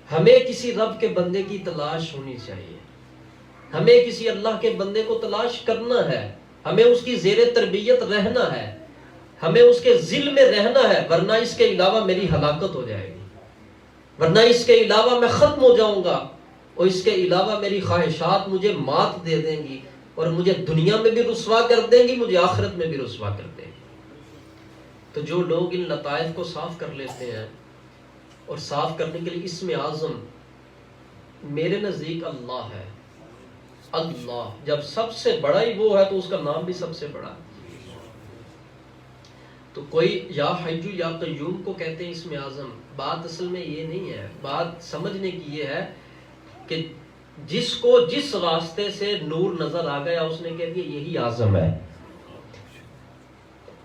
ہمیں کسی رب کے بندے کی تلاش ہونی چاہیے، ہمیں کسی اللہ کے بندے کو تلاش کرنا ہے، ہمیں اس کی زیر تربیت رہنا ہے، ہمیں اس کے ذل میں رہنا ہے، ورنہ اس کے علاوہ میری ہلاکت ہو جائے گی، ورنہ اس کے علاوہ میں ختم ہو جاؤں گا، اور اس کے علاوہ میری خواہشات مجھے مات دے دیں گی، اور مجھے دنیا میں بھی رسوا کر دیں گی، مجھے آخرت میں بھی رسوا کر دیں گی. تو جو لوگ ان لطائف کو صاف کر لیتے ہیں، اور صاف کرنے کے لیے اسم اعظم میرے نزدیک اللہ ہے. اللہ جب سب سے بڑا ہی وہ ہے تو اس کا نام بھی سب سے بڑا ہے. تو کوئی یا حیّ یا قیوم کو کہتے ہیں اسم اعظم. بات اصل میں یہ نہیں ہے، بات سمجھنے کی یہ ہے کہ جس کو جس راستے سے نور نظر آ گیا اس نے کہہ دیا یہی اعظم ہے.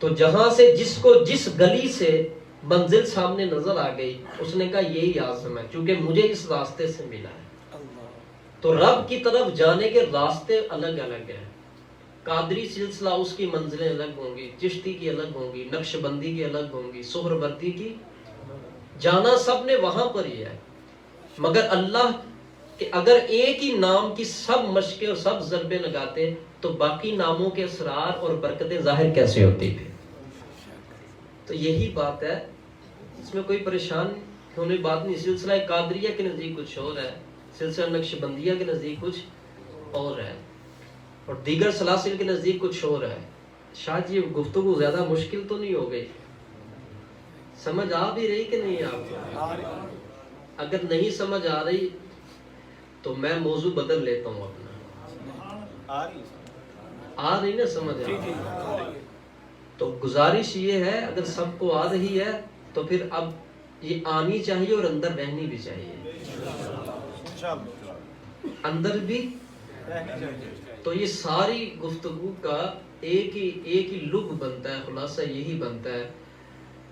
تو جہاں سے جس کو جس گلی سے منزل سامنے نظر آ گئی اس نے کہا یہی اعظم ہے، کیونکہ مجھے اس راستے سے ملا ہے. تو رب کی طرف جانے کے راستے الگ الگ ہیں. قادری سلسلہ اس کی منزلیں الگ ہوں گی، چشتی کی الگ ہوں گی، نقش بندی کی الگ ہوں گی، سہروردی کی، جانا سب نے وہاں پر ہی ہے. مگر اللہ کہ اگر ایک ہی نام کی سب مشقیں اور سب ضربیں لگاتے تو باقی ناموں کے اسرار اور برکتیں ظاہر کیسے ہوتی تھی. تو یہی بات ہے، اس میں کوئی پریشان ہونے بات نہیں. سلسلہ قادریہ کے نزدیک کچھ اور ہے، سلسلہ نقش بندیہ کے نزدیک کچھ اور ہے، اور دیگر سلاسل کے نزدیک کچھ اور ہے. شاید یہ گفتگو زیادہ مشکل تو نہیں ہو گئی، سمجھ آ بھی رہی کہ نہیں آپ کو؟ اگر نہیں سمجھ آ رہی تو میں موضوع بدل لیتا ہوں اپنا. آ رہی نا سمجھ؟ تو گزارش یہ ہے اگر سب کو آ رہی ہے تو پھر اب یہ آنی چاہیے اور اندر رہنی بھی چاہیے، اندر بھی. تو یہ ساری گفتگو کا ایک ہی لب بنتا ہے، خلاصہ یہی بنتا ہے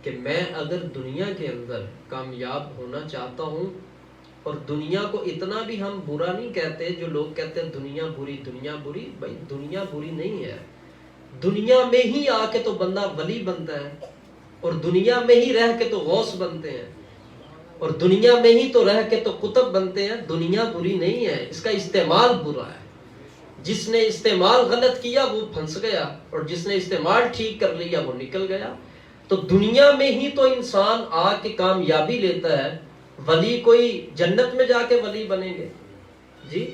کہ میں اگر دنیا کے اندر کامیاب ہونا چاہتا ہوں، اور دنیا کو اتنا بھی ہم برا نہیں کہتے جو لوگ کہتے ہیں دنیا بری دنیا بری. بھائی دنیا بری نہیں ہے، دنیا میں ہی آ کے تو بندہ ولی بنتا ہے، اور دنیا میں ہی رہ کے تو غوث بنتے ہیں، اور دنیا میں ہی تو رہ کے تو قطب بنتے ہیں. دنیا بری نہیں ہے، اس کا استعمال برا ہے. جس نے استعمال غلط کیا وہ پھنس گیا، اور جس نے استعمال ٹھیک کر لیا وہ نکل گیا. تو دنیا میں ہی تو انسان آ کے کامیابی لیتا ہے. ولی کوئی جنت میں جا کے ولی بنیں گے جی،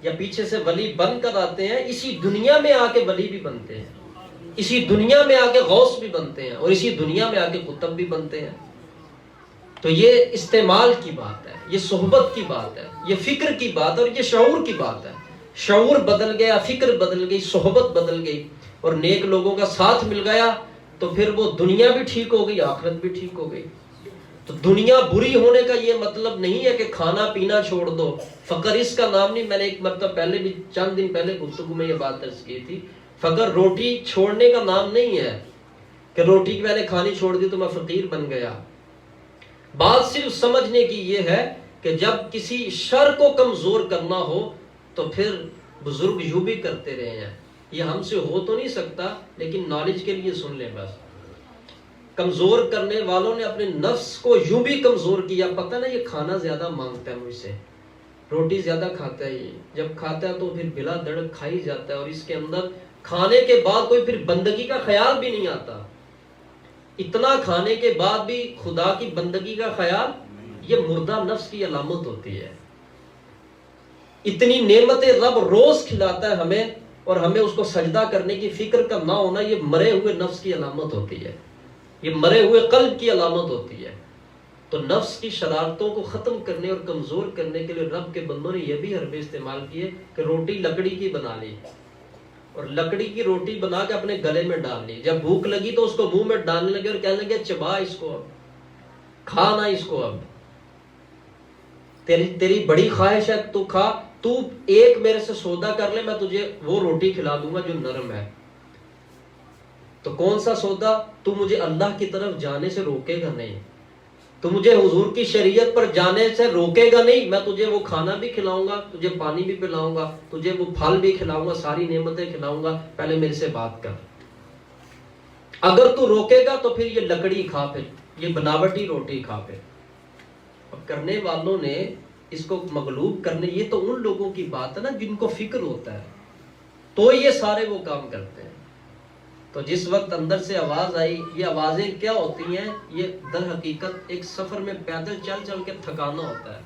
یا پیچھے سے ولی بن کر آتے ہیں؟ اسی دنیا میں آ کے ولی بھی بنتے ہیں، اسی دنیا میں آ کے غوث بھی بنتے ہیں، اور اسی دنیا میں آ کے قطب بھی بنتے ہیں. تو یہ استعمال کی بات ہے، یہ صحبت کی بات ہے، یہ فکر کی بات ہے، اور یہ شعور کی بات ہے. شعور بدل گیا، فکر بدل گئی، صحبت بدل گئی، اور نیک لوگوں کا ساتھ مل گیا تو پھر وہ دنیا بھی ٹھیک ہو گئی، آخرت بھی ٹھیک ہو گئی. تو دنیا بری ہونے کا یہ مطلب نہیں ہے کہ کھانا پینا چھوڑ دو، فقر اس کا نام نہیں. میں نے ایک مرتبہ پہلے بھی چند دن پہلے گفتگو میں یہ بات عرض کی تھی، فقر روٹی چھوڑنے کا نام نہیں ہے کہ روٹی میں نے کھانی چھوڑ دی تو میں فقیر بن گیا. بات صرف سمجھنے کی یہ ہے کہ جب کسی شر کو کمزور کرنا ہو تو پھر بزرگ یوں بھی کرتے رہے ہیں. یہ ہم سے ہو تو نہیں سکتا لیکن نالج کے لیے سن لیں بس. کمزور کرنے والوں نے اپنے نفس کو یوں بھی کمزور کیا، پتہ نا یہ کھانا زیادہ مانگتا ہے مجھ سے، روٹی زیادہ کھاتا ہے، یہ جب کھاتا ہے تو پھر بلا دڑک کھائی جاتا ہے، اور اس کے اندر کھانے کے بعد کوئی پھر بندگی کا خیال بھی نہیں آتا. اتنا کھانے کے بعد بھی خدا کی بندگی کا خیال، یہ مردہ نفس کی علامت ہوتی ہے. اتنی نعمتیں رب روز کھلاتا ہے ہمیں، اور ہمیں اس کو سجدہ کرنے کی فکر کا نہ ہونا، یہ مرے ہوئے نفس کی علامت ہوتی ہے، یہ مرے ہوئے قلب کی علامت ہوتی ہے. تو نفس کی شرارتوں کو ختم کرنے اور کمزور کرنے کے لیے رب کے بندوں نے یہ بھی حربے استعمال کیے کہ روٹی لکڑی کی بنا لی، اور لکڑی کی روٹی بنا کے اپنے گلے میں ڈال لی. جب بھوک لگی تو اس کو منہ میں ڈالنے لگے اور کہنے لگے چبا اس کو، اب کھانا اس کو، اب تیری بڑی خواہش ہے تو کھا، تو ایک میرے سے سودا کر لے، میں تجھے وہ روٹی کھلا دوں گا جو نرم ہے. تو کون سا سودا؟ تو مجھے اللہ کی طرف جانے سے روکے گا نہیں، تو مجھے حضور کی شریعت پر جانے سے روکے گا نہیں، میں تجھے وہ کھانا بھی کھلاؤں گا، تجھے پانی بھی پلاؤں گا، تجھے وہ پھل بھی کھلاؤں گا، ساری نعمتیں کھلاؤں گا، پہلے میرے سے بات کر. اگر تو روکے گا تو پھر یہ لکڑی کھا، پھر یہ بناوٹی روٹی کھا. پھر اب کرنے والوں نے اس کو مغلوب کرنے، یہ تو ان لوگوں کی بات ہے نا جن کو فکر ہوتا ہے، تو یہ سارے وہ کام کرتے ہیں. تو جس وقت اندر سے آواز آئی، یہ آوازیں کیا ہوتی ہیں؟ یہ در حقیقت ایک سفر میں پیدل چل چل کے تھکانا ہوتا ہے،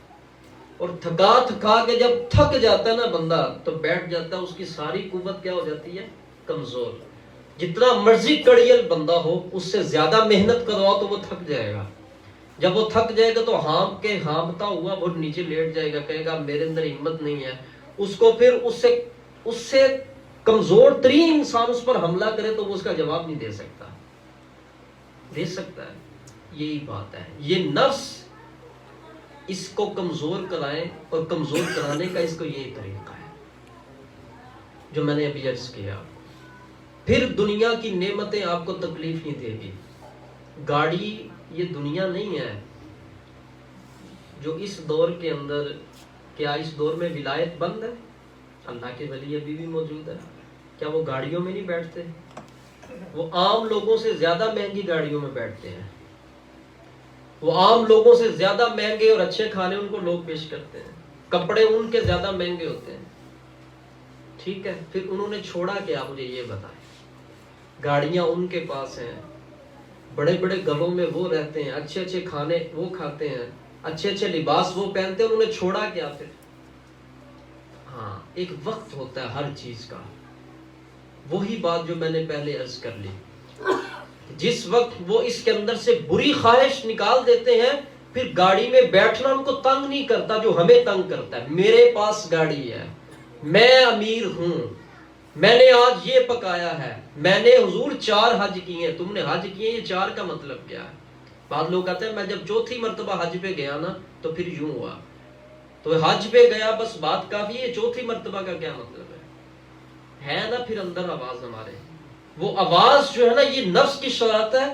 اور تھکا کے جب تھک جاتا ہے نا بندہ تو بیٹھ جاتا ہے، اس کی ساری قوت کیا ہو جاتی ہے؟ کمزور. جتنا مرضی کڑیل بندہ ہو اس سے زیادہ محنت کرواؤ تو وہ تھک جائے گا. جب وہ تھک جائے گا تو ہانپتا ہوا وہ نیچے لیٹ جائے گا، کہے گا میرے اندر ہمت نہیں ہے. اس کو پھر اس سے کمزور ترین انسان اس پر حملہ کرے تو وہ اس کا جواب نہیں دے سکتا. دے سکتا ہے؟ یہی بات ہے. یہ نفس اس کو کمزور کرائے، اور کمزور کرانے کا اس کو یہی طریقہ ہے جو میں نے ابھی عرض کیا. پھر دنیا کی نعمتیں آپ کو تکلیف نہیں دے گی. گاڑی یہ دنیا نہیں ہے. جو اس دور کے اندر، کیا اس دور میں ولایت بند ہے؟ اللہ کے ولی ابھی بھی موجود ہے. کیا وہ گاڑیوں میں نہیں بیٹھتے؟ وہ عام لوگوں سے زیادہ مہنگی گاڑیوں میں بیٹھتے ہیں. وہ عام لوگوں سے زیادہ مہنگے اور اچھے کھانے ان کو لوگ پیش کرتے ہیں. کپڑے ان کے زیادہ مہنگے ہوتے ہیں. ٹھیک ہے، پھر انہوں نے چھوڑا کیا؟ مجھے یہ بتائیں. گاڑیاں ان کے پاس ہیں، بڑے بڑے گھروں میں وہ رہتے ہیں، اچھے اچھے کھانے وہ کھاتے ہیں، اچھے اچھے لباس وہ پہنتے ہیں. انہوں نے چھوڑا کیا پھر؟ ہاں، ایک وقت ہوتا ہے ہر چیز کا. وہی بات جو میں نے پہلے عرض کر لی، جس وقت وہ اس کے اندر سے بری خواہش نکال دیتے ہیں پھر گاڑی میں بیٹھنا ان کو تنگ نہیں کرتا جو ہمیں تنگ کرتا ہے. میرے پاس گاڑی ہے, میں امیر ہوں, میں نے آج یہ پکایا ہے, میں نے حضور 4 حج کیے, تم نے حج کیے, یہ 4 کا مطلب کیا ہے؟ بعض لوگ کہتے ہیں میں جب 4تھی مرتبہ حج پہ گیا نا تو پھر یوں ہوا, تو حج پہ گیا بس بات کافی ہے, 4تھی مرتبہ کا کیا مطلب ہے نا؟ پھر اندر آواز ہمارے, وہ آواز جو ہے نا یہ نفس کی شرارت ہے,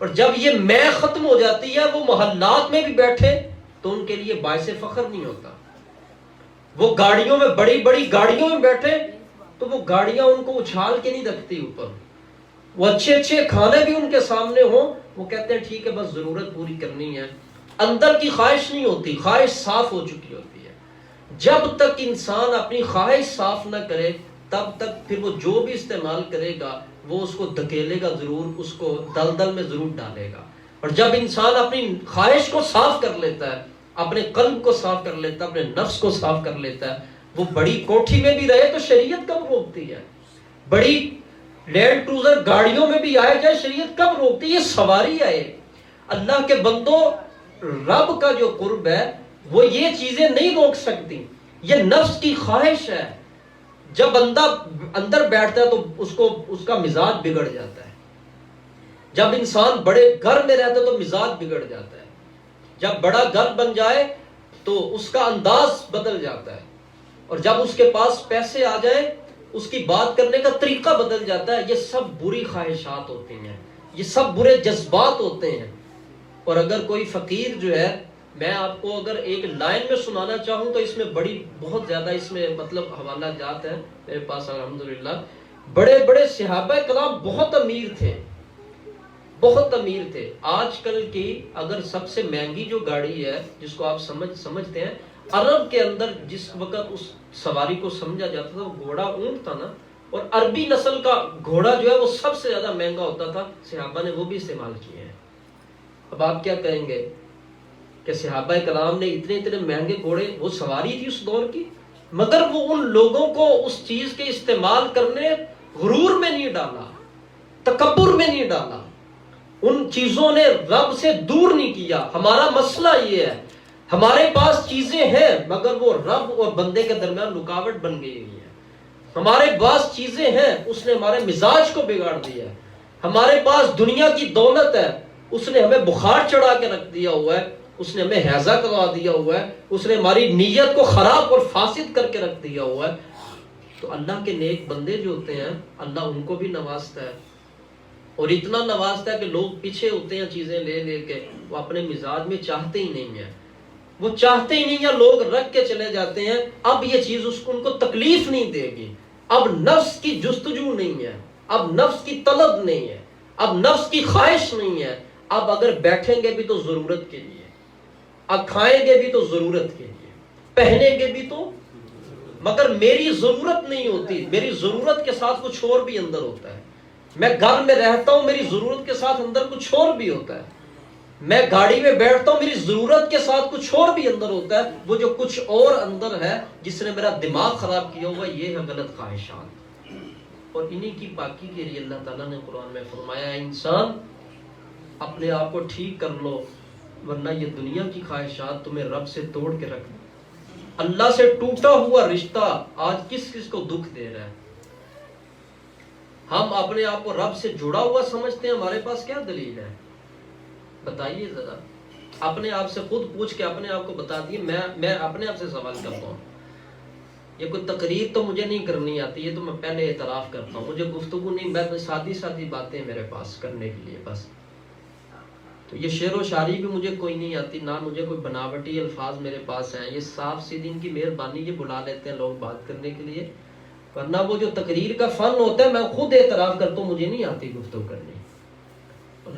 اور جب یہ میں ختم ہو جاتی ہے, وہ محلات میں بھی بیٹھے تو ان کے لیے باعث فخر نہیں ہوتا. وہ گاڑیوں میں, بڑی بڑی گاڑیوں میں بیٹھے تو وہ گاڑیاں ان کو اچھال کے نہیں رکھتی اوپر, وہ اچھے اچھے کھانے بھی ان کے سامنے ہوں, وہ کہتے ہیں ٹھیک ہے بس ضرورت پوری کرنی ہے. اندر کی خواہش نہیں ہوتی, خواہش صاف ہو چکی ہوتی ہے. جب تک انسان اپنی خواہش صاف نہ کرے تب تک پھر وہ جو بھی استعمال کرے گا وہ اس کو دھکیلے گا ضرور, اس کو دلدل میں ضرور ڈالے گا. اور جب انسان اپنی خواہش کو صاف کر لیتا ہے, اپنے قلب کو صاف کر لیتا ہے, اپنے نفس کو صاف کر لیتا ہے, وہ بڑی کوٹھی میں بھی رہے تو شریعت کب روکتی ہے؟ بڑی لینڈ کروزر گاڑیوں میں بھی آئے جائے شریعت کب روکتی ہے؟ یہ سواری ہے. اللہ کے بندوں, رب کا جو قرب ہے وہ یہ چیزیں نہیں روک سکتی, یہ نفس کی خواہش ہے. جب بندہ اندر بیٹھتا ہے تو اس کا مزاج بگڑ جاتا ہے. جب انسان بڑے گھر میں رہتا ہے تو مزاج بگڑ جاتا ہے. جب بڑا گھر بن جائے تو اس کا انداز بدل جاتا ہے, اور جب اس کے پاس پیسے آ جائیں اس کی بات کرنے کا طریقہ بدل جاتا ہے. یہ سب بری خواہشات ہوتی ہیں, یہ سب برے جذبات ہوتے ہیں. اور اگر کوئی فقیر جو ہے, میں آپ کو اگر ایک لائن میں سنانا چاہوں تو اس میں بہت زیادہ اس میں مطلب حوالہ جات ہیں میرے پاس الحمدللہ. بڑے بڑے صحابہ کرام بہت امیر تھے, بہت امیر تھے. آج کل کی اگر سب سے مہنگی جو گاڑی ہے جس کو آپ سمجھتے ہیں, عرب کے اندر جس وقت اس سواری کو سمجھا جاتا تھا وہ گھوڑا اونٹ تھا نا, اور عربی نسل کا گھوڑا جو ہے وہ سب سے زیادہ مہنگا ہوتا تھا. صحابہ نے وہ بھی استعمال کیے ہیں. اب آپ کیا کہیں گے کہ صحابہ کرام نے اتنے مہنگے گھوڑے, وہ سواری تھی اس دور کی, مگر وہ ان لوگوں کو اس چیز کے استعمال کرنے غرور میں نہیں ڈالا, تکبر میں نہیں ڈالا, ان چیزوں نے رب سے دور نہیں کیا. ہمارا مسئلہ یہ ہے, ہمارے پاس چیزیں ہیں مگر وہ رب اور بندے کے درمیان رکاوٹ بن گئی ہوئی ہے. ہمارے پاس چیزیں ہیں, اس نے ہمارے مزاج کو بگاڑ دیا ہے. ہمارے پاس دنیا کی دولت ہے, اس نے ہمیں بخار چڑھا کے رکھ دیا ہوا ہے, اس نے ہمیں ہیضہ کروا دیا ہوا ہے, اس نے ہماری نیت کو خراب اور فاسد کر کے رکھ دیا ہوا ہے. تو اللہ کے نیک بندے جو ہوتے ہیں اللہ ان کو بھی نوازتا ہے, اور اتنا نوازتا ہے کہ لوگ پیچھے ہوتے ہیں چیزیں لے لے کے, وہ اپنے مزاج میں چاہتے ہی نہیں ہیں, وہ چاہتے ہی نہیں ہیں, لوگ رکھ کے چلے جاتے ہیں. اب یہ چیز ان کو تکلیف نہیں دے گی. اب نفس کی جستجو نہیں ہے, اب نفس کی طلب نہیں ہے, اب نفس کی خواہش نہیں ہے. اب اگر بیٹھیں گے بھی تو ضرورت کے لیے, اب کھائیں گے بھی تو ضرورت کے لیے, پہنیں گے بھی تو, مگر میری ضرورت نہیں ہوتی. میری ضرورت کے ساتھ کچھ اور بھی اندر ہوتا ہے. میں گھر میں رہتا ہوں, میری ضرورت کے ساتھ اندر کچھ اور بھی ہوتا ہے. میں گاڑی میں بیٹھتا ہوں, میری ضرورت کے ساتھ کچھ اور بھی اندر ہوتا ہے. وہ جو کچھ اور اندر ہے جس نے میرا دماغ خراب کیا ہوا, یہ ہے غلط خواہشات. اور انہی کی پاکی کے لیے اللہ تعالیٰ نے قرآن میں فرمایا ہے, انسان اپنے آپ کو ٹھیک کر لو ورنہ یہ دنیا کی خواہشات تمہیں رب سے توڑ کے رکھ دیں. اللہ سے ٹوٹا ہوا رشتہ آج کس کس کو دکھ دے رہا ہے؟ ہم اپنے آپ کو رب سے جڑا ہوا سمجھتے ہیں, ہمارے پاس کیا دلیل ہے؟ بتائیے ذرا, اپنے آپ سے خود پوچھ کے اپنے آپ کو بتا دیے. میں اپنے آپ سے سوال کرتا ہوں, یہ کوئی تقریر تو مجھے نہیں کرنی آتی, یہ تو میں پہلے اعتراف کرتا ہوں, مجھے گفتگو نہیں, میں سادی باتیں میرے پاس کرنے کے لیے بس. تو یہ شعر و شاعری بھی مجھے کوئی نہیں آتی, نہ مجھے کوئی بناوٹی الفاظ میرے پاس ہیں. یہ صاف سیدھی ان کی مہربانی, یہ بلا لیتے ہیں لوگ بات کرنے کے لیے, ورنہ وہ جو تقریر کا فن ہوتا ہے میں خود اعتراف کرتا ہوں مجھے نہیں آتی گفتگو کرنی,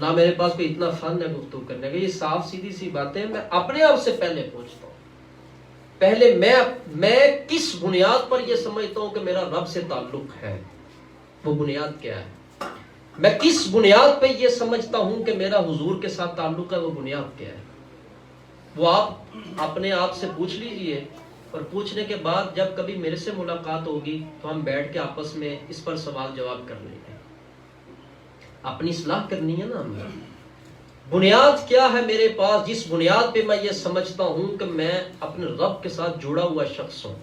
نہ میرے پاس کوئی اتنا فن ہے گفتگو کرنے کا. یہ صاف سیدھی سی باتیں میں اپنے آپ سے پہلے پوچھتا ہوں, پہلے میں کس بنیاد پر یہ سمجھتا ہوں کہ میرا رب سے تعلق ہے, وہ بنیاد کیا ہے؟ میں کس بنیاد پہ یہ سمجھتا ہوں کہ میرا حضور کے ساتھ تعلق ہے, وہ بنیاد کیا ہے؟ وہ آپ اپنے آپ سے پوچھ لیجئے, اور پوچھنے کے بعد جب کبھی میرے سے ملاقات ہوگی تو ہم بیٹھ کے آپس میں اس پر سوال جواب کر لیں گے. اپنی اصلاح کرنی ہے نا ہمیں. بنیاد کیا ہے میرے پاس جس بنیاد پہ میں یہ سمجھتا ہوں کہ میں اپنے رب کے ساتھ جڑا ہوا شخص ہوں؟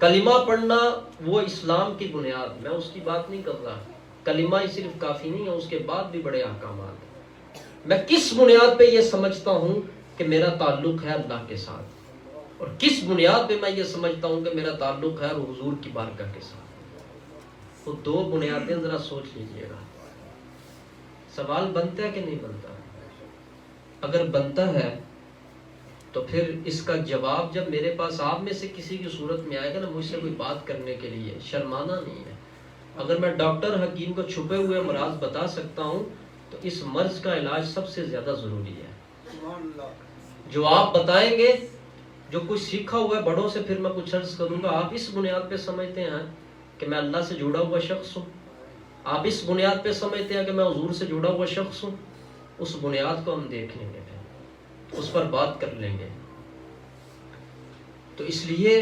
کلمہ پڑھنا وہ اسلام کی بنیاد، میں اس کی بات نہیں کر رہا، کلمہ ہی صرف کافی نہیں ہے، اس کے بعد بھی بڑے احکامات ہیں۔ میں کس بنیاد پہ یہ سمجھتا ہوں کہ میرا تعلق ہے اللہ کے ساتھ، اور کس بنیاد پہ میں یہ سمجھتا ہوں کہ میرا تعلق ہے حضور کی بارگاہ کے ساتھ، وہ دو بنیادیں ذرا سوچ لیجئے گا۔ سوال بنتا ہے کہ نہیں بنتا؟ اگر بنتا ہے تو پھر اس کا جواب جب میرے پاس آپ میں سے کسی کی صورت میں آئے گا نا، مجھ سے کوئی بات کرنے کے لیے شرمانا نہیں ہے۔ اگر میں ڈاکٹر حکیم کو چھپے ہوئے مرض بتا سکتا ہوں تو اس مرض کا علاج سب سے زیادہ ضروری ہے۔ جو آپ بتائیں گے، جو کچھ سیکھا ہوا ہے بڑوں سے، پھر میں کچھ عرض کروں گا، آپ اس بنیاد پہ سمجھتے ہیں کہ میں اللہ سے جڑا ہوا شخص ہوں، آپ اس بنیاد پہ سمجھتے ہیں کہ میں حضور سے جڑا ہوا شخص ہوں، اس بنیاد کو ہم دیکھ لیں گے، اس پر بات کر لیں گے۔ تو اس لیے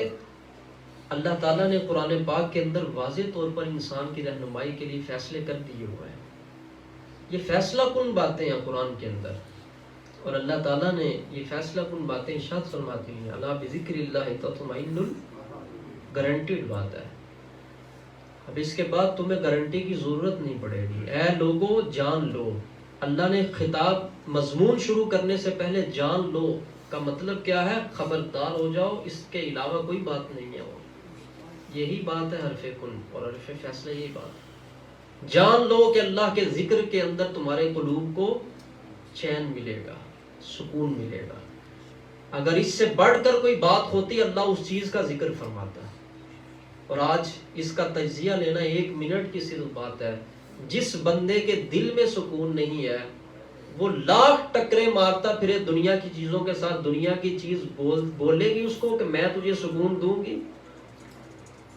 اللہ تعالیٰ نے قرآن پاک کے اندر واضح طور پر انسان کی رہنمائی کے لیے فیصلے کر دیے ہوئے ہیں۔ یہ فیصلہ کن باتیں ہیں قرآن کے اندر، اور اللہ تعالیٰ نے یہ فیصلہ کن باتیں ارشاد فرماتی ہیں، اللہ بذکر اللہ تطمئن گارنٹیڈ بات ہے۔ اب اس کے بعد تمہیں گارنٹی کی ضرورت نہیں پڑے گی۔ اے لوگو جان لو، اللہ نے خطاب مضمون شروع کرنے سے پہلے جان لو کا مطلب کیا ہے؟ خبردار ہو جاؤ، اس کے علاوہ کوئی بات نہیں ہے۔ وہ یہی بات ہے حرف کن، اور حرف فیصلہ یہی بات ہے۔ جان لو کہ اللہ کے ذکر کے اندر تمہارے قلوب کو چین ملے گا، سکون ملے گا۔ اگر اس سے بڑھ کر کوئی بات ہوتی اللہ اس چیز کا ذکر فرماتا ہے، اور آج اس کا تجزیہ لینا 1 منٹ کی صرف بات ہے۔ جس بندے کے دل میں سکون نہیں ہے، وہ لاکھ ٹکرے مارتا پھرے دنیا کی چیزوں کے ساتھ، دنیا کی چیز بولے گی اس کو کہ میں تجھے سکون دوں گی،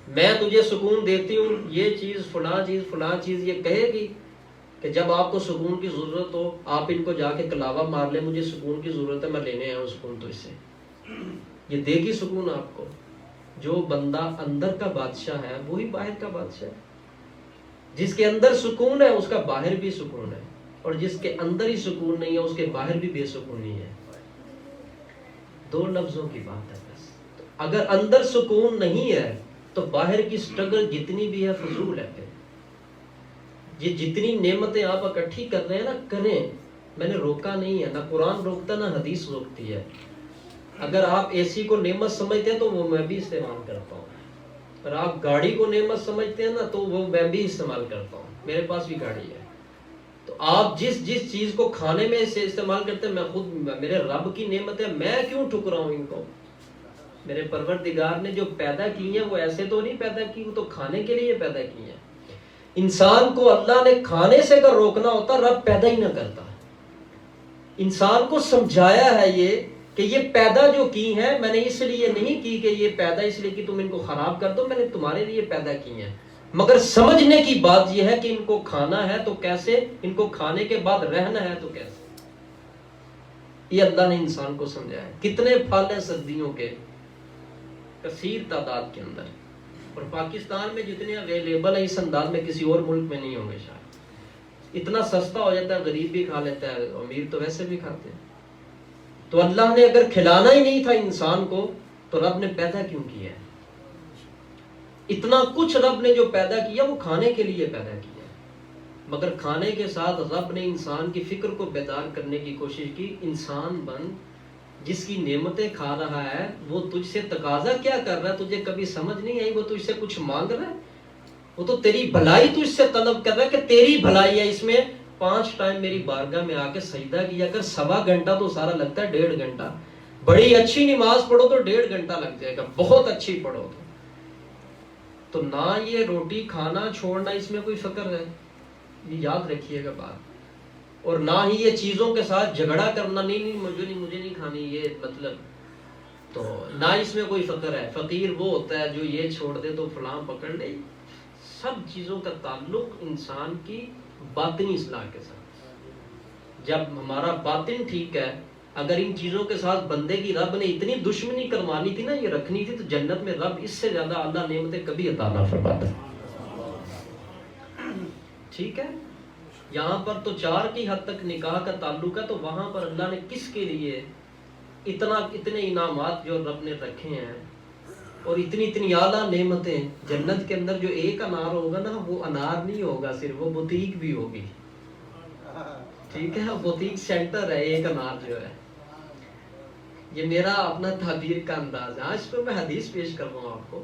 میں تجھے سکون دیتی ہوں، یہ چیز فلاں چیز فلاں چیز، یہ کہے گی کہ جب آپ کو سکون کی ضرورت ہو آپ ان کو جا کے کلاوہ مار لیں، مجھے سکون کی ضرورت ہے، میں لینے آیا ہوں سکون تو اس سے، یہ دے گی سکون آپ کو؟ جو بندہ اندر کا بادشاہ ہے وہی باہر کا بادشاہ ہے۔ جس کے اندر سکون ہے اس کا باہر بھی سکون ہے، اور جس کے اندر ہی سکون نہیں ہے اس کے باہر بھی بے سکونی ہے۔ 2 لفظوں کی بات ہے بس۔ اگر اندر سکون نہیں ہے تو باہر کی سٹرگل جتنی بھی ہے فضول ہے۔ پھر یہ جتنی نعمتیں آپ اکٹھی کر رہے ہیں نا، کریں، میں نے روکا نہیں ہے، نہ قرآن روکتا نہ حدیث روکتی ہے۔ اگر آپ اے سی کو نعمت سمجھتے ہیں تو وہ میں بھی استعمال کرتا ہوں، اگر آپ گاڑی کو نعمت سمجھتے ہیں نا تو وہ میں بھی استعمال کرتا ہوں، میرے پاس بھی گاڑی ہے۔ تو آپ جس چیز کو کھانے میں سے استعمال کرتے ہیں، میں خود میرے رب کی نعمت ہے، میں کیوں ٹھکراؤں ان کو؟ میرے پروردگار نے جو پیدا کی ہیں وہ ایسے تو نہیں پیدا کی، وہ تو کھانے کے لیے پیدا کی ہیں۔ انسان کو اللہ نے کھانے سے اگر روکنا ہوتا رب پیدا ہی نہ کرتا۔ انسان کو سمجھایا ہے یہ کہ یہ پیدا جو کی ہیں میں نے اس لیے نہیں کی کہ یہ پیدا اس لیے کہ تم ان کو خراب کر دو، میں نے تمہارے لیے پیدا کی ہیں، مگر سمجھنے کی بات یہ ہے کہ ان کو کھانا ہے تو کیسے، ان کو کھانے کے بعد رہنا ہے تو کیسے۔ یہ اللہ نے انسان کو سمجھایا ہے۔ کتنے پھل ہیں سردیوں کے، کثیر تعداد کے اندر، اور پاکستان میں جتنے اویلیبل ہیں اس انداز میں کسی اور ملک میں نہیں ہوں گے شاید۔ اتنا سستا ہو جاتا ہے، غریب بھی کھا لیتا ہے، امیر تو ویسے بھی کھاتے ہیں۔ تو اللہ نے اگر کھلانا ہی نہیں تھا انسان کو تو رب نے پیدا کیوں کیا ہے؟ اتنا کچھ رب نے جو پیدا کیا وہ کھانے کے لیے پیدا کیا ہے، مگر کھانے کے ساتھ رب نے انسان کی فکر کو بیدار کرنے کی کوشش کی۔ انسان بن، جس کی نعمتیں کھا رہا ہے وہ تجھ سے تقاضا کیا کر رہا ہے، تجھے کبھی سمجھ نہیں آئی؟ وہ تجھ سے کچھ مانگ رہا ہے، وہ تو تیری بھلائی تجھ سے طلب کر رہا ہے کہ تیری بھلائی ہے، اس میں 5 ٹائم میری بارگاہ میں آ کے سجدہ کیا کر۔ 1.25 گھنٹہ تو سارا لگتا ہے، 1.5 گھنٹہ بڑی اچھی نماز پڑھو تو 1.5 گھنٹہ لگ جائے گا، بہت اچھی پڑھو تو نہ یہ روٹی کھانا چھوڑنا اس میں کوئی فکر ہے، یہ یاد رکھیے گا بات، اور نہ ہی یہ چیزوں کے ساتھ جھگڑا کرنا، نہیں مجھے نہیں کھانی، یہ مطلب تو نہ اس میں کوئی فکر ہے۔ فقیر وہ ہوتا ہے جو یہ چھوڑ دے تو فلاں پکڑ لے۔ سب چیزوں کا تعلق انسان کی باطنی اصلاح کے ساتھ۔ جب ہمارا باطن ٹھیک ہے، اگر ان چیزوں کے ساتھ بندے کی رب نے اتنی دشمنی کروانی تھی نا، یہ رکھنی تھی، تو جنت میں رب اس سے زیادہ اللہ نعمتیں کبھی عطا نہ فرماتا۔ ٹھیک ہے، یہاں پر تو 4 کی حد تک نکاح کا تعلق ہے، تو وہاں پر اللہ نے کس کے لیے اتنے انعامات جو رب نے رکھے ہیں اور اتنی اعلیٰ نعمتیں. جنت کے اندر جو ایک انار ہوگا نا، وہ انار نہیں ہوگا صرف، وہ بوتیک بھی ہوگی. ٹھیک ہے، بوتیک سینٹر ہے ایک انار جو ہے. یہ میرا اپنا تعبیر کا انداز ہے. آج پہ میں حدیث پیش کر رہا ہوں آپ کو.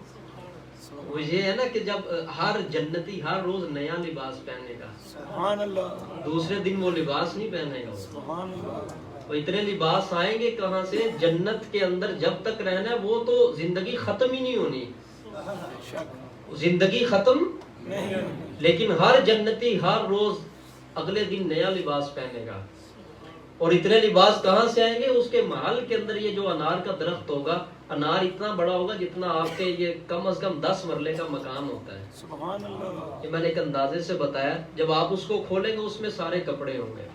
وہ یہ ہے نا کہ جب ہر جنتی ہر روز نیا لباس پہنے گا، سبحان اللہ، دوسرے دن وہ لباس نہیں پہنے گا. سبحان اللہ. وہ اتنے لباس آئیں گے کہاں سے؟ جنت کے اندر جب تک رہنا ہے وہ تو زندگی ختم ہی نہیں ہونی، زندگی ختم نہیں. لیکن ہر جنتی ہر روز اگلے دن نیا لباس پہنے گا. اور اتنے لباس کہاں سے آئیں گے؟ اس کے محل کے اندر یہ جو انار کا درخت ہوگا، انار اتنا بڑا ہوگا جتنا آپ کے یہ کم از کم 10 مرلے کا مکان ہوتا ہے. سبحان اللہ. یہ میں نے ایک اندازے سے بتایا. جب آپ اس کو کھولیں گے اس میں سارے کپڑے ہوں گے.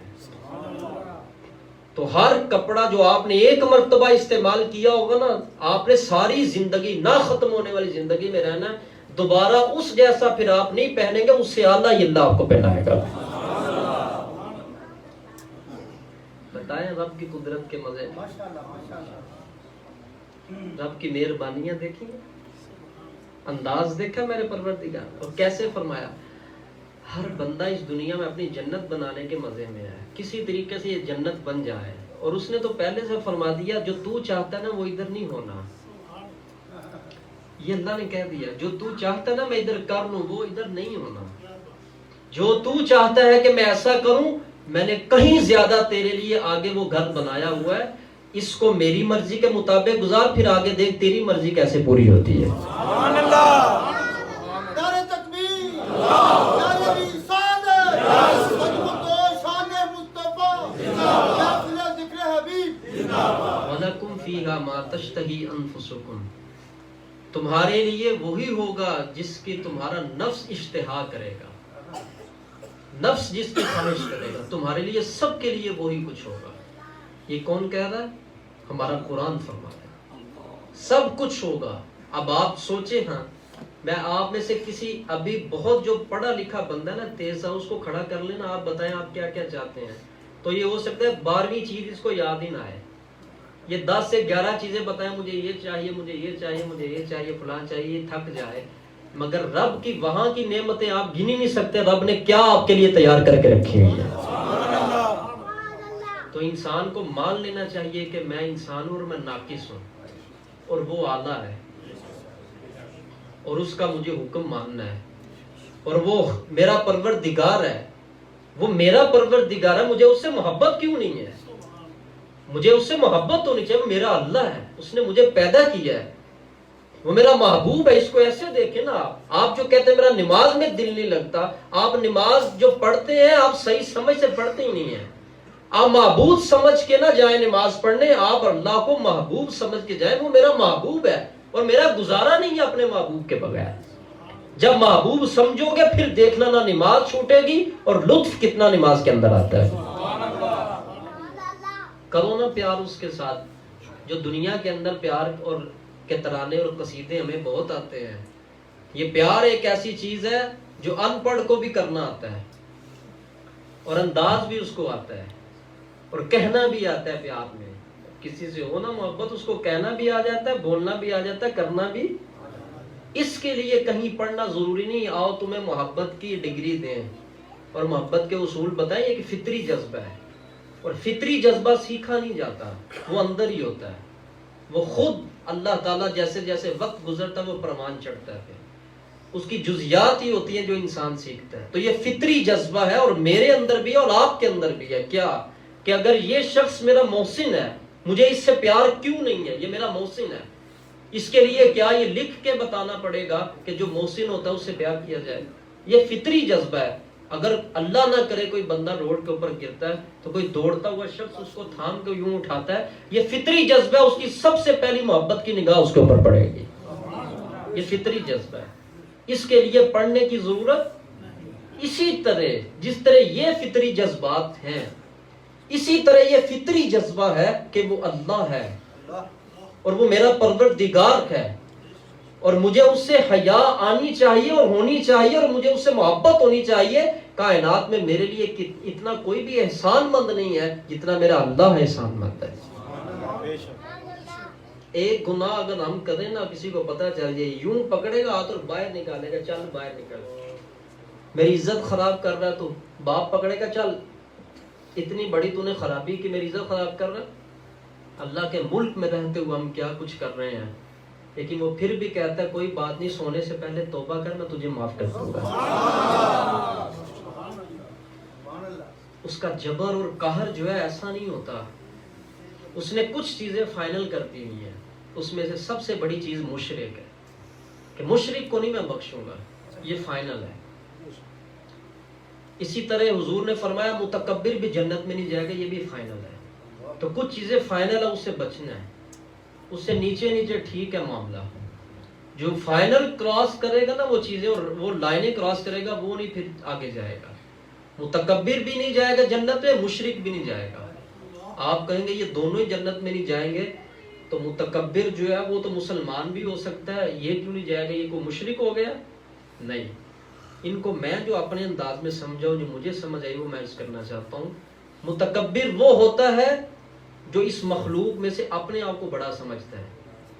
تو ہر کپڑا جو آپ نے ایک مرتبہ استعمال کیا ہوگا نا، آپ نے ساری زندگی، نہ ختم ہونے والی زندگی میں رہنا. دوبارہ اس جیسا پھر آپ نہیں پہنیں گے، اس سے اعلیٰ یہ اللہ آپ کو پہنائے گا. بتائیں رب کی قدرت کے مزے، رب کی مہربانیاں دیکھیں، انداز دیکھا میرے پروردگار. اور کیسے فرمایا ہر بندہ اس دنیا میں اپنی جنت بنانے کے مزے میں ہے، کسی طریقے سے یہ جنت بن جائے. اور اس نے تو پہلے سے فرما دیا جو تو چاہتا ہے نا وہ ادھر نہیں ہونا. یہ اللہ نے کہہ دیا جو تو چاہتا ہے نا میں ادھر کر لوں، وہ ادھر نہیں ہونا. جو تو چاہتا ہے کہ میں ایسا کروں، میں نے کہیں زیادہ تیرے لیے آگے وہ گھر بنایا ہوا ہے. اس کو میری مرضی کے مطابق گزار، پھر آگے دیکھ تیری مرضی کیسے پوری ہوتی ہے. سبحان اللہ. نعرہ تکبیر، نعرہ رسالت، شان مصطفی، یا ذکر حبیب، وَلَكُمْ فِيهَا مَا تَشْتَهِي أَنفُسُكُمْ. تمہارے لیے وہی ہوگا جس کی تمہارا نفس اشتہا کرے گا. نفس جس کی خواہش کرے گا، تمہارے لیے سب کے لیے وہی کچھ ہوگا. یہ کون کہہ رہا ہے؟ ہمارا قرآن فرما رہا ہے سب کچھ ہوگا. اب آپ سوچیں، ہاں میں آپ میں سے کسی ابھی بہت جو پڑھا لکھا بندہ نا، تیز سا، اس کو کھڑا کر لینا، آپ بتائیں آپ کیا کیا چاہتے ہیں. تو یہ ہو سکتا ہے 12ویں چیز اس کو یاد ہی نہ آئے. یہ 10 سے 11 چیزیں بتائیں، مجھے یہ چاہیے، مجھے یہ چاہیے، مجھے یہ چاہیے، فلاں چاہیے، تھک جائے. مگر رب کی وہاں کی نعمتیں آپ گن ہی نہیں سکتے. رب نے کیا آپ کے لیے تیار کر کے رکھی ہوئی ہے. تو انسان کو مان لینا چاہیے کہ میں انسان ہوں اور میں ناقص ہوں، اور وہ اعلیٰ ہے، اور اس کا مجھے حکم ماننا ہے. اور وہ میرا پروردگار ہے، وہ میرا پروردگار ہے. مجھے اس سے محبت کیوں نہیں ہے؟ مجھے اس سے محبت ہونی چاہیے. وہ میرا اللہ ہے، اس نے مجھے پیدا کیا ہے، وہ میرا محبوب ہے. اس کو ایسے دیکھیں نا. آپ جو کہتے ہیں میرا نماز میں دل نہیں لگتا، آپ نماز جو پڑھتے ہیں آپ صحیح سمجھ سے پڑھتے ہی نہیں ہیں. آپ معبود سمجھ کے نہ جائیں نماز پڑھنے، آپ اللہ کو محبوب سمجھ کے جائیں. وہ میرا محبوب ہے اور میرا گزارا نہیں ہے اپنے محبوب کے بغیر. جب محبوب سمجھو گے پھر دیکھنا نہ نماز چھوٹے گی اور لطف کتنا نماز کے اندر آتا ہے. کرو نا پیار اس کے ساتھ. جو دنیا کے اندر پیار اور کے ترانے اور قصیدے ہمیں بہت آتے ہیں. یہ پیار ایک ایسی چیز ہے جو ان پڑھ کو بھی کرنا آتا ہے، اور انداز بھی اس کو آتا ہے، اور کہنا بھی آتا ہے. پیار میں کسی سے ہو نا محبت، اس کو کہنا بھی آ جاتا ہے، بولنا بھی آ جاتا ہے، کرنا بھی. اس کے لیے کہیں پڑھنا ضروری نہیں. آؤ تمہیں محبت کی ڈگری دیں اور محبت کے اصول بتائیں. یہ کہ فطری جذبہ ہے، اور فطری جذبہ سیکھا نہیں جاتا، وہ اندر ہی ہوتا ہے. وہ خود اللہ تعالیٰ جیسے جیسے وقت گزرتا ہے وہ پرمان چڑھتا ہے. اس کی جزیات ہی ہوتی ہیں جو انسان سیکھتا ہے. تو یہ فطری جذبہ ہے، اور میرے اندر بھی ہے اور آپ کے اندر بھی ہے. کیا کہ اگر یہ شخص میرا محسن ہے، مجھے اس سے پیار کیوں نہیں ہے؟ یہ میرا محسن ہے. اس کے لیے کیا یہ لکھ کے بتانا پڑے گا کہ جو محسن ہوتا ہے اس سے پیار کیا جائے؟ یہ فطری جذبہ ہے. اگر اللہ نہ کرے کوئی بندہ روڈ کے اوپر گرتا ہے تو کوئی دوڑتا ہوا شخص اس کو تھام کے یوں اٹھاتا ہے. یہ فطری جذبہ ہے. اس کی سب سے پہلی محبت کی نگاہ اس کے اوپر پڑے گی. یہ فطری جذبہ ہے. اس کے لیے پڑھنے کی ضرورت. اسی طرح جس طرح یہ فطری جذبات ہیں، اسی طرح یہ فطری جذبہ ہے کہ وہ اللہ ہے اور وہ میرا پروردگار ہے، اور مجھے اس سے حیا آنی چاہیے اور ہونی چاہیے، اور مجھے اس سے محبت ہونی چاہیے کائنات میں میرے لیے اتنا کوئی بھی احسان مند نہیں ہے جتنا میرا اللہ احسان مند ہے. ایک گناہ اگر ہم کریں نا، کسی کو پتہ چل جائے، یوں پکڑے گا ہاتھ اور باہر نکالے گا، چل باہر نکل. میری عزت خراب کر رہا ہے تو باپ پکڑے گا، چل اتنی بڑی تو نے خرابی کہ میری عزت خراب کر رہا ہے. اللہ کے ملک میں رہتے ہوئے ہم کیا کچھ کر رہے ہیں، لیکن وہ پھر بھی کہتا ہے کوئی بات نہیں، سونے سے پہلے توبہ کر، میں تجھے معاف کر دوں گا. اس کا جبر اور قہر جو ہے ایسا نہیں ہوتا. اس نے کچھ چیزیں فائنل کر دی ہوئی ہیں، اس میں سے سب سے بڑی چیز مشرک ہے، کہ مشرک کو نہیں میں بخشوں گا، یہ فائنل ہے. اسی طرح حضور نے فرمایا متکبر بھی جنت میں نہیں جائے گا، یہ بھی فائنل ہے. تو کچھ چیزیں فائنل ہے، اس سے بچنا ہے. اس سے نیچے نیچے ٹھیک ہے معاملہ. جو فائنل کراس کرے گا نا وہ چیزیں اور وہ لائنیں کراس کرے گا، وہ نہیں پھر آگے جائے گا. متکبر بھی نہیں جائے گا جنت میں، مشرک بھی نہیں جائے گا. آپ کہیں گے یہ دونوں ہی جنت میں نہیں جائیں گے، تو متکبر جو ہے وہ تو مسلمان بھی ہو سکتا ہے، یہ کیوں نہیں جائے گا، یہ کوئی مشرک ہو گیا؟ نہیں. ان کو میں جو اپنے انداز میں سمجھا جو مجھے سمجھ آئی وہ میں عرض کرنا چاہتا ہوں. متکبر وہ ہوتا ہے جو اس مخلوق میں سے اپنے آپ کو بڑا سمجھتا ہے،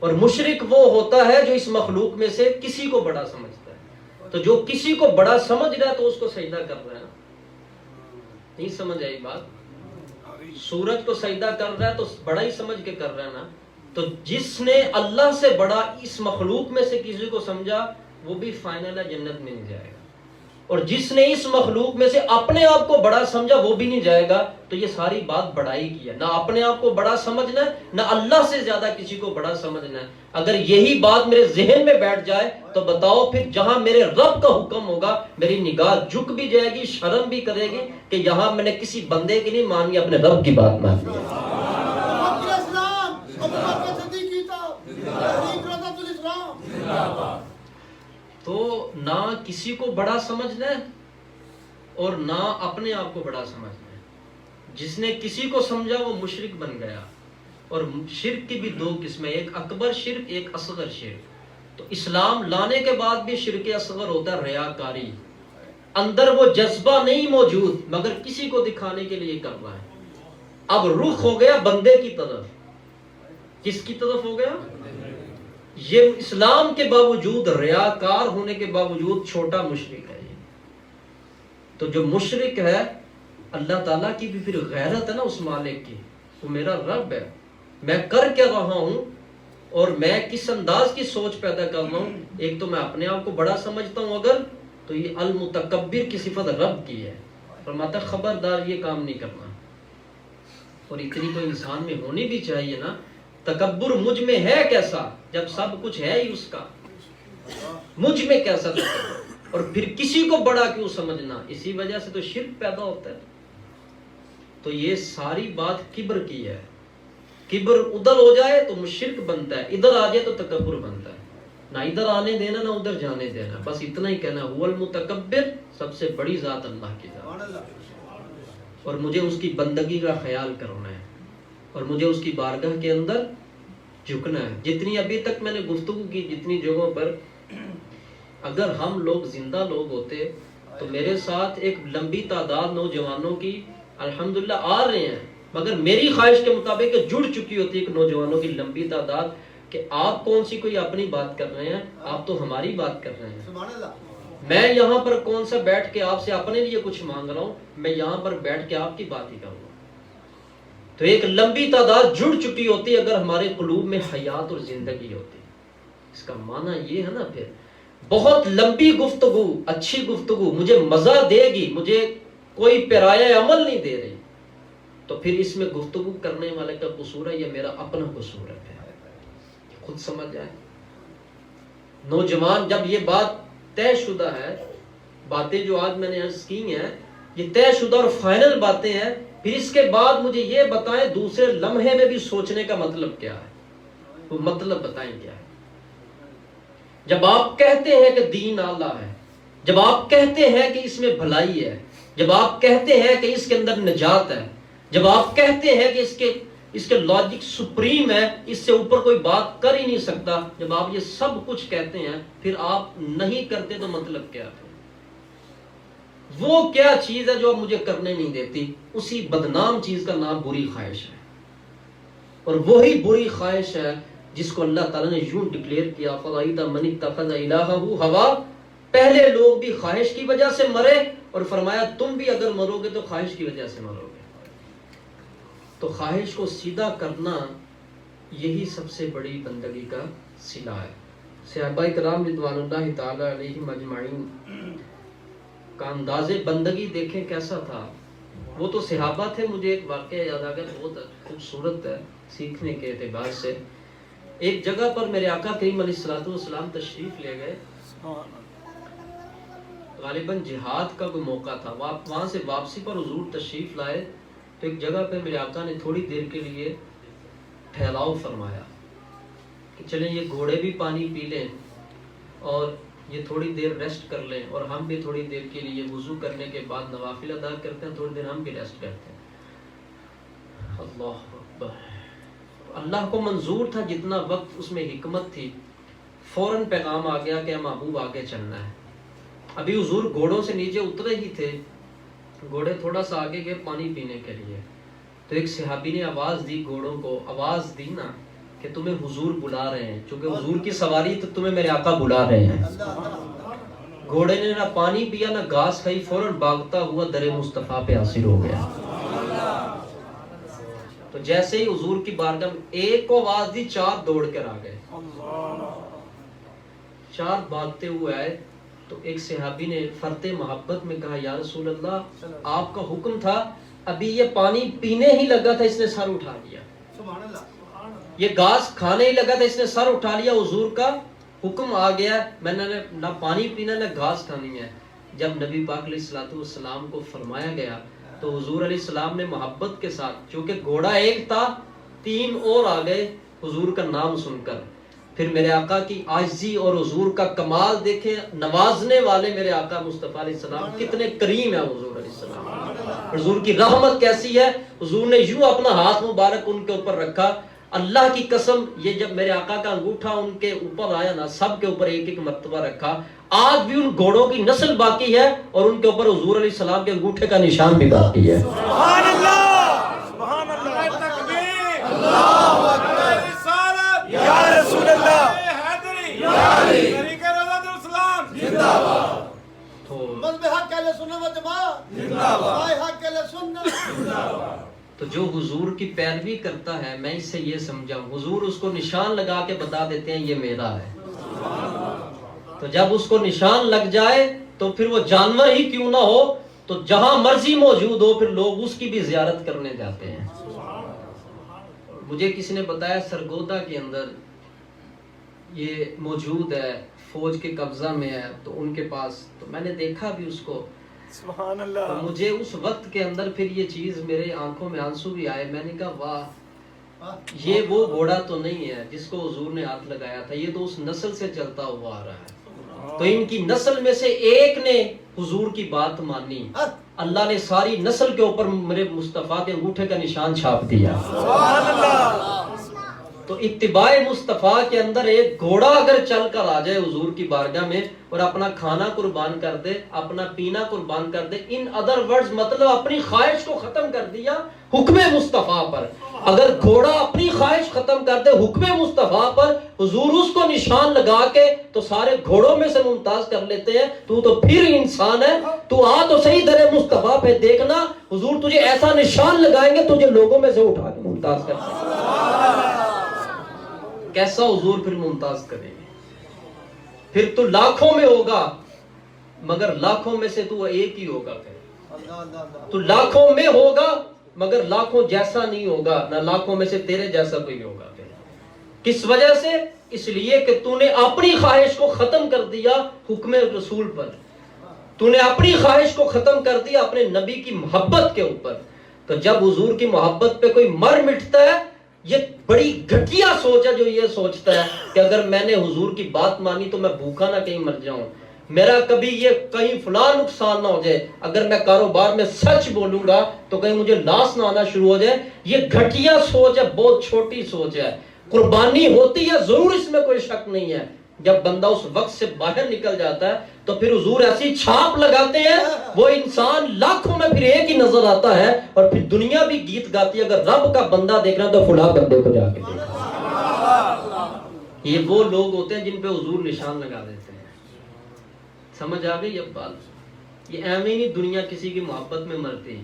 اور مشرک وہ ہوتا ہے جو اس مخلوق میں سے کسی کو بڑا سمجھتا ہے. تو جو کسی کو بڑا سمجھ رہا ہے تو اس کو سجدہ کر رہا ہے. نہیں سمجھ آئی بات؟ سورج کو سجدہ کر رہا ہے تو بڑا ہی سمجھ کے کر رہا ہے نا. تو جس نے اللہ سے بڑا اس مخلوق میں سے کسی کو سمجھا وہ بھی فائنل ہے، جنت میں نہیں جائے گا. اور جس نے اس مخلوق میں سے اپنے آپ کو بڑا سمجھا وہ بھی نہیں جائے گا. تو یہ ساری بات بڑائی کی ہے، نہ اپنے آپ کو بڑا سمجھنا ہے، نہ اللہ سے زیادہ کسی کو بڑا سمجھنا ہے. اگر یہی بات میرے ذہن میں بیٹھ جائے تو بتاؤ پھر جہاں میرے رب کا حکم ہوگا میری نگاہ جھک بھی جائے گی، شرم بھی کرے گی کہ یہاں میں نے کسی بندے کی نہیں مانی، اپنے رب کی بات مانی ہے. تو نہ کسی کو بڑا سمجھنا ہے اور نہ اپنے آپ کو بڑا سمجھنا ہے. جس نے کسی کو سمجھا وہ مشرک بن گیا. اور شرک کی بھی دو قسمیں، ایک اکبر شرک، ایک اصغر شرک. تو اسلام لانے کے بعد بھی شرک اصغر ہوتا ہے ریاکاری. اندر وہ جذبہ نہیں موجود مگر کسی کو دکھانے کے لیے کر رہا ہے. اب رخ ہو گیا بندے کی طرف. کس کی طرف ہو گیا؟ یہ اسلام کے باوجود، ریاکار ہونے کے باوجود چھوٹا مشرک ہے. تو جو مشرک ہے اللہ تعالیٰ کی بھی پھر غیرت ہے نا اس مالک کی، وہ میرا رب ہے، میں کر کیا رہا ہوں اور میں کس انداز کی سوچ پیدا کر رہا ہوں. ایک تو میں اپنے آپ کو بڑا سمجھتا ہوں اگر، تو یہ المتکبر کی صفت رب کی ہے. فرماتا ہے خبردار یہ کام نہیں کرنا. اور اتنی تو انسان میں ہونی بھی چاہیے نا. تکبر مجھ میں ہے کیسا جب سب کچھ ہے ہی اس کا؟ مجھ میں کیسا تکبر؟ اور پھر کسی کو بڑا کیوں سمجھنا؟ اسی وجہ سے تو شرک پیدا ہوتا ہے. تو یہ ساری بات کبر کی ہے. کبر ادھر ہو جائے تو مشرک بنتا ہے، ادھر آ جائے تو تکبر بنتا ہے. نہ ادھر آنے دینا نہ ادھر جانے دینا، بس اتنا ہی کہنا هو المتکبر، سب سے بڑی ذات اللہ کی ذات. اور مجھے اس کی بندگی کا خیال کرنا ہے اور مجھے اس کی بارگاہ کے اندر جھکنا ہے. جتنی ابھی تک میں نے گفتگو کی جتنی جگہوں پر، اگر ہم لوگ زندہ لوگ ہوتے تو میرے ساتھ ایک لمبی تعداد نوجوانوں کی الحمدللہ آ رہے ہیں، مگر میری خواہش کے مطابق جڑ چکی ہوتی ایک نوجوانوں کی لمبی تعداد کہ آپ کون سی کوئی اپنی بات کر رہے ہیں، آپ تو ہماری بات کر رہے ہیں. میں یہاں پر کون سا بیٹھ کے آپ سے اپنے لیے کچھ مانگ رہا ہوں، میں یہاں پر بیٹھ کے آپ کی بات ہی کروں گا. تو ایک لمبی تعداد جڑ چکی ہوتی اگر ہمارے قلوب میں حیات اور زندگی ہوتی. اس کا معنی یہ ہے نا پھر بہت لمبی گفتگو، اچھی گفتگو مجھے مزہ دے گی، مجھے کوئی پیرایہ عمل نہیں دے رہی، تو پھر اس میں گفتگو کرنے والے کا قصور ہے یا میرا اپنا قصور ہے؟ خود سمجھ جائے. نوجوان جب یہ بات طے شدہ ہے، باتیں جو آج میں نے عرض کی ہیں یہ طے شدہ اور فائنل باتیں ہیں، پھر اس کے بعد مجھے یہ بتائیں دوسرے لمحے میں بھی سوچنے کا مطلب کیا ہے، وہ مطلب بتائیں کیا ہے. جب آپ کہتے ہیں کہ دین اعلیٰ ہے، جب آپ کہتے ہیں کہ اس میں بھلائی ہے، جب آپ کہتے ہیں کہ اس کے اندر نجات ہے، جب آپ کہتے ہیں کہ اس کے لاجک سپریم ہے، اس سے اوپر کوئی بات کر ہی نہیں سکتا، جب آپ یہ سب کچھ کہتے ہیں پھر آپ نہیں کرتے تو مطلب کیا ہے؟ وہ کیا چیز ہے جو اب مجھے کرنے نہیں دیتی؟ اسی بدنام چیز کا نام بری خواہش ہے، اور وہی بری خواہش ہے جس کو اللہ تعالیٰ نے یوں ڈکلیئر کیا فَرَأَيْتَ مَنِ اتَّخَذَ إِلَٰهَهُ هَوَاهُ، پہلے لوگ بھی خواہش کی وجہ سے مرے، اور فرمایا تم بھی اگر مرو گے تو خواہش کی وجہ سے مرو گے۔ تو خواہش کو سیدھا کرنا یہی سب سے بڑی بندگی کا صلہ ہے۔ صحابہ کرام رضوان اللہ تعالی علیہم اجمعین کا انداز بندگی دیکھیں کیسا تھا۔ وہ تو صحابہ تھے، مجھے ایک واقعہ یاد آ گیا، بہت خوبصورت ہے سیکھنے کے اعتبار سے۔ ایک جگہ پر میرے آقا کریم علیہ الصلوۃ والسلام تشریف لے گئے، غالباً جہاد کا کوئی موقع تھا، وہاں سے واپسی پر حضور تشریف لائے تو ایک جگہ پہ میرے آقا نے تھوڑی دیر کے لیے ٹھہراؤ فرمایا کہ چلیں یہ گھوڑے بھی پانی پی لیں اور یہ تھوڑی دیر ریسٹ کر لیں، اور ہم بھی تھوڑی دیر کے لیے وضو کرنے کے بعد نوافل ادا کرتے ہیں، تھوڑی دیر ہم بھی ریسٹ کرتے ہیں۔ اللہ اکبر! اللہ کو منظور تھا جتنا وقت اس میں حکمت تھی، فوراً پیغام آ گیا کہ محبوب آگے چلنا ہے۔ ابھی حضور گھوڑوں سے نیچے اترے ہی تھے، گھوڑے تھوڑا سا آگے گئے پانی پینے کے لیے، تو ایک صحابی نے آواز دی، گھوڑوں کو آواز دی نا کہ تمہیں حضور بلا رہے ہیں، چونکہ حضور کی سواری تو تمہیں میرے آقا بلا رہے ہیں۔ گھوڑے نے نہ پانی پیا نہ گھاس کھائی، فوراً بھاگتا ہوا در مصطفیٰ پہ حاضر ہو گیا۔ تو جیسے ہی حضور کی بارگاہ میں ایک کو آواز دی، چار دوڑ کر آ گئے، چار بھاگتے ہوئے آئے۔ تو ایک صحابی نے فرط محبت میں کہا یا رسول اللہ، آپ کا حکم تھا، ابھی یہ پانی پینے ہی لگا تھا اس نے سر اٹھا لیا، یہ گھاس کھانے ہی لگا تھا اس نے سر اٹھا لیا، حضور کا حکم آ گیا، میں نے نہ پانی پینا نہ گھاس کھانی ہے۔ جب نبی پاک علیہ الصلوۃ والسلام کو فرمایا گیا تو حضور علیہ السلام نے محبت کے ساتھ، چونکہ گھوڑا ایک تھا، تین اور آ گئے حضور کا نام سن کر۔ پھر میرے آقا کی عاجزی اور حضور کا کمال دیکھیں، نوازنے والے میرے آقا مصطفیٰ علیہ السلام کتنے کریم ہیں حضور علیہ السلام، حضور کی رحمت کیسی ہے۔ حضور نے یوں اپنا ہاتھ مبارک ان کے اوپر رکھا، اللہ کی قسم یہ جب میرے آقا کا انگوٹھا ان کے اوپر آیا نا، سب کے اوپر ایک ایک مرتبہ رکھا، آج بھی ان گھوڑوں کی نسل باقی ہے اور ان کے اوپر حضور علیہ السلام کے انگوٹھے کا نشان بھی باقی ہے۔ سبحان اللہ، سبحان اللہ، تکبیر، اللہ اکبر، رسالت یا رسول اللہ، حیدری یا علی، طریقہ رضوان الاسلام زندہ باد، تو مذہب حق اہل سنت و جماعت زندہ باد، رائے حق اہل سنت زندہ باد۔ تو جو حضور کی پیروی کرتا ہے، میں اس سے یہ سمجھا، حضور اس کو نشان لگا کے بتا دیتے ہیں یہ میرا ہے۔ تو جب اس کو نشان لگ جائے تو پھر وہ جانور ہی کیوں نہ ہو، تو جہاں مرضی موجود ہو پھر لوگ اس کی بھی زیارت کرنے جاتے ہیں۔ مجھے کسی نے بتایا سرگودا کے اندر یہ موجود ہے، فوج کے قبضہ میں ہے، تو ان کے پاس، تو میں نے دیکھا بھی اس کو، سبحان تو اللہ، مجھے اس وقت کے اندر پھر یہ چیز میرے آنکھوں میں آنسو بھی آئے۔ میں نے کہا واہ، یہ وہ گھوڑا تو نہیں ہے جس کو حضور نے ہاتھ لگایا تھا، یہ تو اس نسل سے چلتا ہوا آ رہا ہے۔ تو ان کی نسل میں سے ایک نے حضور کی بات مانی، اللہ نے ساری نسل کے اوپر میرے مصطفیٰ کے انگوٹھے کا نشان چھاپ دیا۔ سبحان اللہ۔ تو اتباع مصطفیٰ کے اندر ایک گھوڑا اگر چل کر آ جائے حضور کی بارگاہ میں اور اپنا کھانا قربان کر دے، اپنا پینا قربان کر دے، ان ادر ورڈز مطلب اپنی خواہش کو ختم کر دیا حکم مصطفیٰ پر۔ اگر گھوڑا اپنی خواہش ختم کر دے حکم مصطفیٰ پر، حضور اس کو نشان لگا کے تو سارے گھوڑوں میں سے ممتاز کر لیتے ہیں۔ تو پھر انسان ہے، تو آ تو صحیح در مصطفیٰ پہ، دیکھنا حضور تجھے ایسا نشان لگائیں گے تجھے لوگوں میں سے اٹھا کے ممتاز کر سکتے۔ کیسا حضور پھر ممتاز کریں گے؟ پھر تو لاکھوں میں ہوگا مگر لاکھوں میں سے تو ایک ہی ہوگا، تو لاکھوں میں ہوگا مگر لاکھوں جیسا نہیں ہوگا، نہ لاکھوں میں سے تیرے جیسا کوئی ہوگا۔ کس وجہ سے؟ اس لیے کہ تو نے اپنی خواہش کو ختم کر دیا حکم رسول پر، تو نے اپنی خواہش کو ختم کر دیا اپنے نبی کی محبت کے اوپر۔ تو جب حضور کی محبت پہ کوئی مر مٹتا ہے، یہ بڑی گھٹیا سوچ ہے جو یہ سوچتا ہے کہ اگر میں نے حضور کی بات مانی تو میں بھوکا نہ کہیں مر جاؤں، میرا کبھی یہ کہیں فلاں نقصان نہ ہو جائے، اگر میں کاروبار میں سچ بولوں گا تو کہیں مجھے لاس نہ آنا شروع ہو جائے۔ یہ گھٹیا سوچ ہے، بہت چھوٹی سوچ ہے۔ قربانی ہوتی ہے ضرور، اس میں کوئی شک نہیں ہے، جب بندہ اس وقت سے باہر نکل جاتا ہے تو پھر حضور ایسی چھاپ لگاتے ہیں وہ انسان لاکھوں میں پھر ایک ہی نظر آتا ہے اور پھر دنیا بھی گیت گاتی ہے اگر رب کا بندہ دیکھنا تو فلاں بندے کو جا کے دیکھنا۔ یہ وہ لوگ ہوتے ہیں جن پہ حضور نشان لگا دیتے ہیں۔ سمجھ آ گئی اب بات؟ یہ ایویں نہیں دنیا کسی کی محبت میں مرتی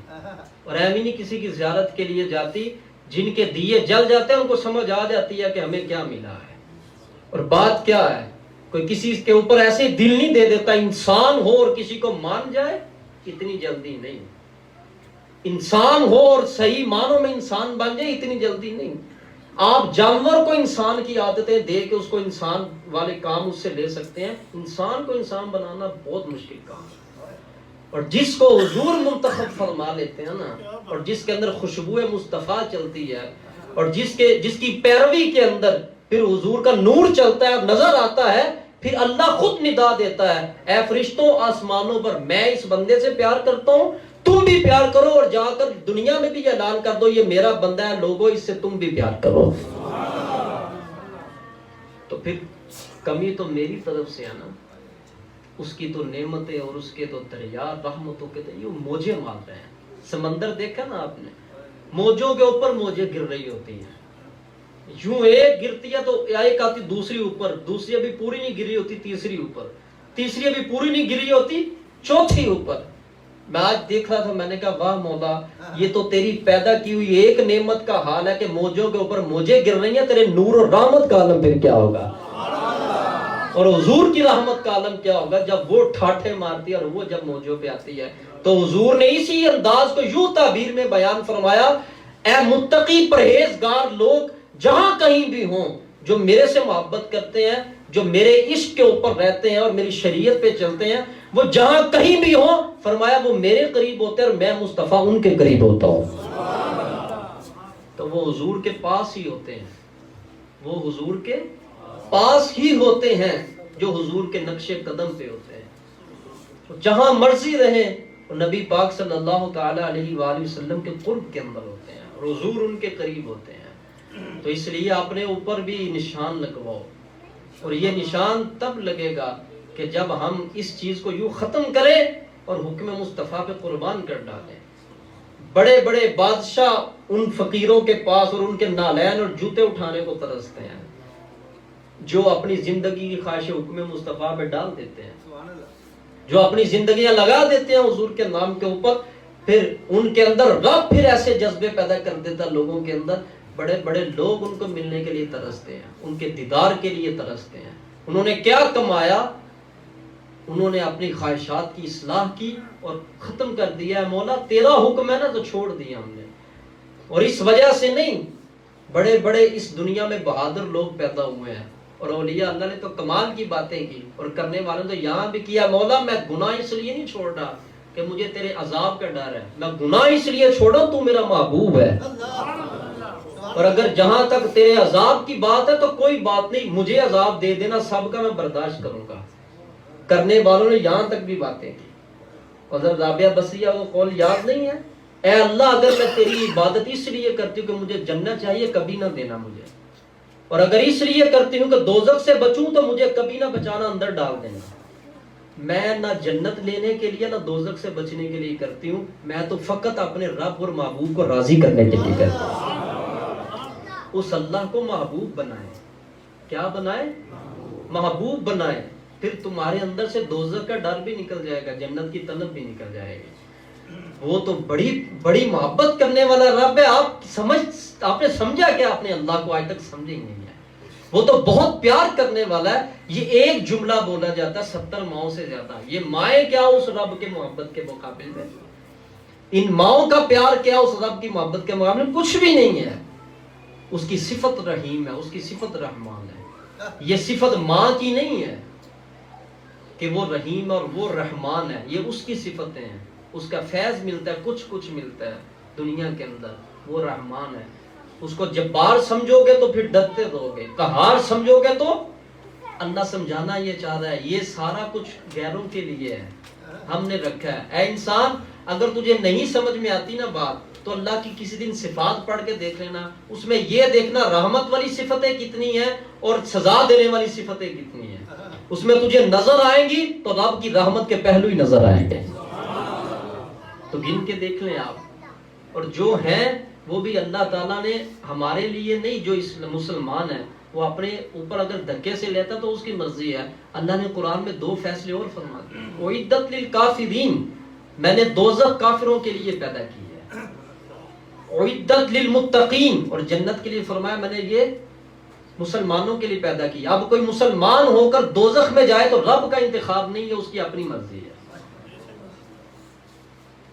اور ایویں نہیں کسی کی زیارت کے لیے جاتی، جن کے دیے جل جاتے ہیں ان کو سمجھ آ جاتی ہے کہ ہمیں کیا ملا ہے اور بات کیا ہے۔ کوئی کسی کے اوپر ایسے دل نہیں دے دیتا انسان ہو اور کسی کو مان جائے، اتنی جلدی نہیں۔ انسان ہو اور صحیح معنوں میں انسان بن جائے، اتنی جلدی نہیں۔ آپ جانور کو انسان کی عادتیں دے کے اس کو انسان والے کام اس سے لے سکتے ہیں، انسان کو انسان بنانا بہت مشکل کام ہے۔ اور جس کو حضور منتخب فرما لیتے ہیں نا، اور جس کے اندر خوشبو مصطفیٰ چلتی ہے اور جس کی پیروی کے اندر پھر حضور کا نور چلتا ہے، نظر آتا ہے، پھر اللہ خود ندا دیتا ہے، اے فرشتوں آسمانوں پر میں اس بندے سے پیار کرتا ہوں، تم بھی پیار کرو اور جا کر دنیا میں بھی اعلان کر دو یہ میرا بندہ ہے، لوگوں اس سے تم بھی پیار کرو۔ تو پھر کمی تو میری طرف سے ہے نا، اس کی تو نعمتیں اور اس کے تو دریا رحمتوں کے تو یہ موجیں مار رہے ہیں۔ سمندر دیکھا نا آپ نے، موجوں کے اوپر موجیں گر رہی ہوتی ہیں، یوں ایک گرتی ہے تو ایک آتی دوسری اوپر، دوسری ابھی پوری نہیں گری ہوتی تیسری اوپر، تیسری ابھی پوری نہیں گری ہوتی چوتھی اوپر۔ میں آج دیکھ رہا تھا، میں نے کہا واہ مولا، یہ تو تیری پیدا کی ہوئی ایک نعمت کا حال ہے کہ موجوں کے اوپر موجیں گر رہی ہیں، تیرے نور اور رحمت کا عالم پھر کیا ہوگا، اور حضور کی رحمت کا عالم کیا ہوگا جب وہ ٹھاٹھے مارتی ہے اور وہ جب موجوں پہ آتی ہے۔ تو حضور نے اسی انداز کو یوں تعبیر میں بیان فرمایا، اے متقی پرہیزگار لوگ جہاں کہیں بھی ہوں، جو میرے سے محبت کرتے ہیں، جو میرے عشق کے اوپر رہتے ہیں اور میری شریعت پہ چلتے ہیں، وہ جہاں کہیں بھی ہوں، فرمایا وہ میرے قریب ہوتے ہیں اور میں مصطفیٰ ان کے قریب ہوتا ہوں۔ تو وہ حضور کے پاس ہی ہوتے ہیں، وہ حضور کے پاس ہی ہوتے ہیں جو حضور کے نقش قدم پہ ہوتے ہیں، جہاں مرضی رہیں وہ نبی پاک صلی اللہ تعالی علیہ وآلہ وسلم کے قرب کے اندر ہوتے ہیں اور حضور ان کے قریب ہوتے ہیں۔ تو اس لیے اپنے اوپر بھی نشان لگواؤ، اور یہ نشان تب لگے گا کہ جب ہم اس چیز کو یوں ختم کریں اور حکم مصطفیٰ پہ قربان کر ڈالیں۔ بڑے بڑے بادشاہ ان فقیروں کے پاس اور ان کے نالین اور جوتے اٹھانے کو ترستے ہیں جو اپنی زندگی کی خواہش حکم مصطفیٰ پہ ڈال دیتے ہیں، جو اپنی زندگیاں لگا دیتے ہیں حضور کے نام کے اوپر، پھر ان کے اندر رب پھر ایسے جذبے پیدا کر دیتا لوگوں کے اندر، بڑے بڑے لوگ ان کو ملنے کے لیے ترستے ہیں، ان کے دیدار کے لیے ترستے ہیں۔ انہوں نے کیا کمایا؟ انہوں نے اپنی خواہشات کی اصلاح کی اور ختم کر دیا ہے، مولا تیرا حکم ہے نا تو چھوڑ دیا ہم نے۔ اور اس وجہ سے نہیں، بڑے بڑے اس دنیا میں بہادر لوگ پیدا ہوئے ہیں، اور اولیاء اللہ نے تو کمال کی باتیں کی، اور کرنے والوں نے تو یہاں بھی کیا، مولا میں گناہ اس لیے نہیں چھوڑ رہا کہ مجھے تیرے عذاب کا ڈر ہے، میں گناہ اس لیے چھوڑا تو میرا محبوب ہے، اور اگر جہاں تک تیرے عذاب کی بات ہے تو کوئی بات نہیں، مجھے عذاب دے دینا سب کا میں برداشت کروں گا۔ کرنے والوں نے یہاں تک بھی باتیں کی۔ حضرت رابعہ بصریہ کو قول یاد نہیں ہے، اے اللہ اگر میں تیری عبادت اس لیے کرتی ہوں کہ مجھے جنت چاہیے، کبھی نہ دینا مجھے، اور اگر اس لیے کرتی ہوں کہ دوزخ سے بچوں تو مجھے کبھی نہ بچانا، اندر ڈال دینا۔ میں نہ جنت لینے کے لیے نہ دوزخ سے بچنے کے لیے کرتی ہوں، میں تو فقط اپنے رب اور محبوب کو راضی کرنے کے لیے کرتی ہوں۔ اس اللہ کو محبوب بنائے، کیا بنائے؟ محبوب بنائے، پھر تمہارے اندر سے دوزخ کا ڈر بھی نکل جائے گا، جنت کی طلب بھی نکل جائے گی۔ وہ تو بڑی بڑی محبت کرنے والا رب ہے۔ آپ نے سمجھا کیا؟ آپ نے اللہ کو آج تک سمجھے ہی نہیں ہے۔ وہ تو بہت پیار کرنے والا ہے۔ یہ ایک جملہ بولا جاتا ہے 70 ماؤں سے زیادہ۔ یہ مائیں کیا اس رب کے محبت کے مقابل میں؟ ان ماؤں کا پیار کیا اس رب کی محبت کے مقابل میں؟ کچھ بھی نہیں ہے۔ اس کی صفت رحیم ہے، اس کی صفت رحمان ہے۔ یہ صفت ماں کی نہیں ہے کہ وہ رحیم اور وہ رحمان ہے، یہ اس کی صفتیں ہیں۔ اس کا فیض ملتا ہے، کچھ ملتا ہے دنیا کے اندر، وہ رحمان ہے۔ اس کو جبار سمجھو گے تو پھر ڈرتے رہو گے، قہار سمجھو گے تو اللہ سمجھانا یہ چاہ رہا ہے، یہ سارا کچھ غیروں کے لیے ہے، ہم نے رکھا ہے۔ اے انسان اگر تجھے نہیں سمجھ میں آتی نا بات تو اللہ کی کسی دن صفات پڑھ کے دیکھ لینا، اس میں یہ دیکھنا رحمت والی صفتیں کتنی ہیں اور سزا دینے والی صفتیں کتنی ہیں، اس میں تجھے نظر آئیں گی تو رب کی رحمت کے پہلو ہی نظر آئیں گے، تو گن کے دیکھ لیں آپ۔ اور جو ہیں وہ بھی اللہ تعالیٰ نے ہمارے لیے نہیں، جو مسلمان ہیں وہ اپنے اوپر اگر دھکے سے لیتا تو اس کی مرضی ہے۔ اللہ نے قرآن میں 2 فیصلے اور فرما دیے، اعدت للکافرین، میں نے دوزخ کافروں کے لیے پیدا کی ہے، اعدت للمتقین، اور جنت کے لیے فرمایا میں نے یہ مسلمانوں کے لیے پیدا کی۔ اب کوئی مسلمان ہو کر دوزخ میں جائے تو رب کا انتخاب نہیں ہے، اس کی اپنی مرضی ہے۔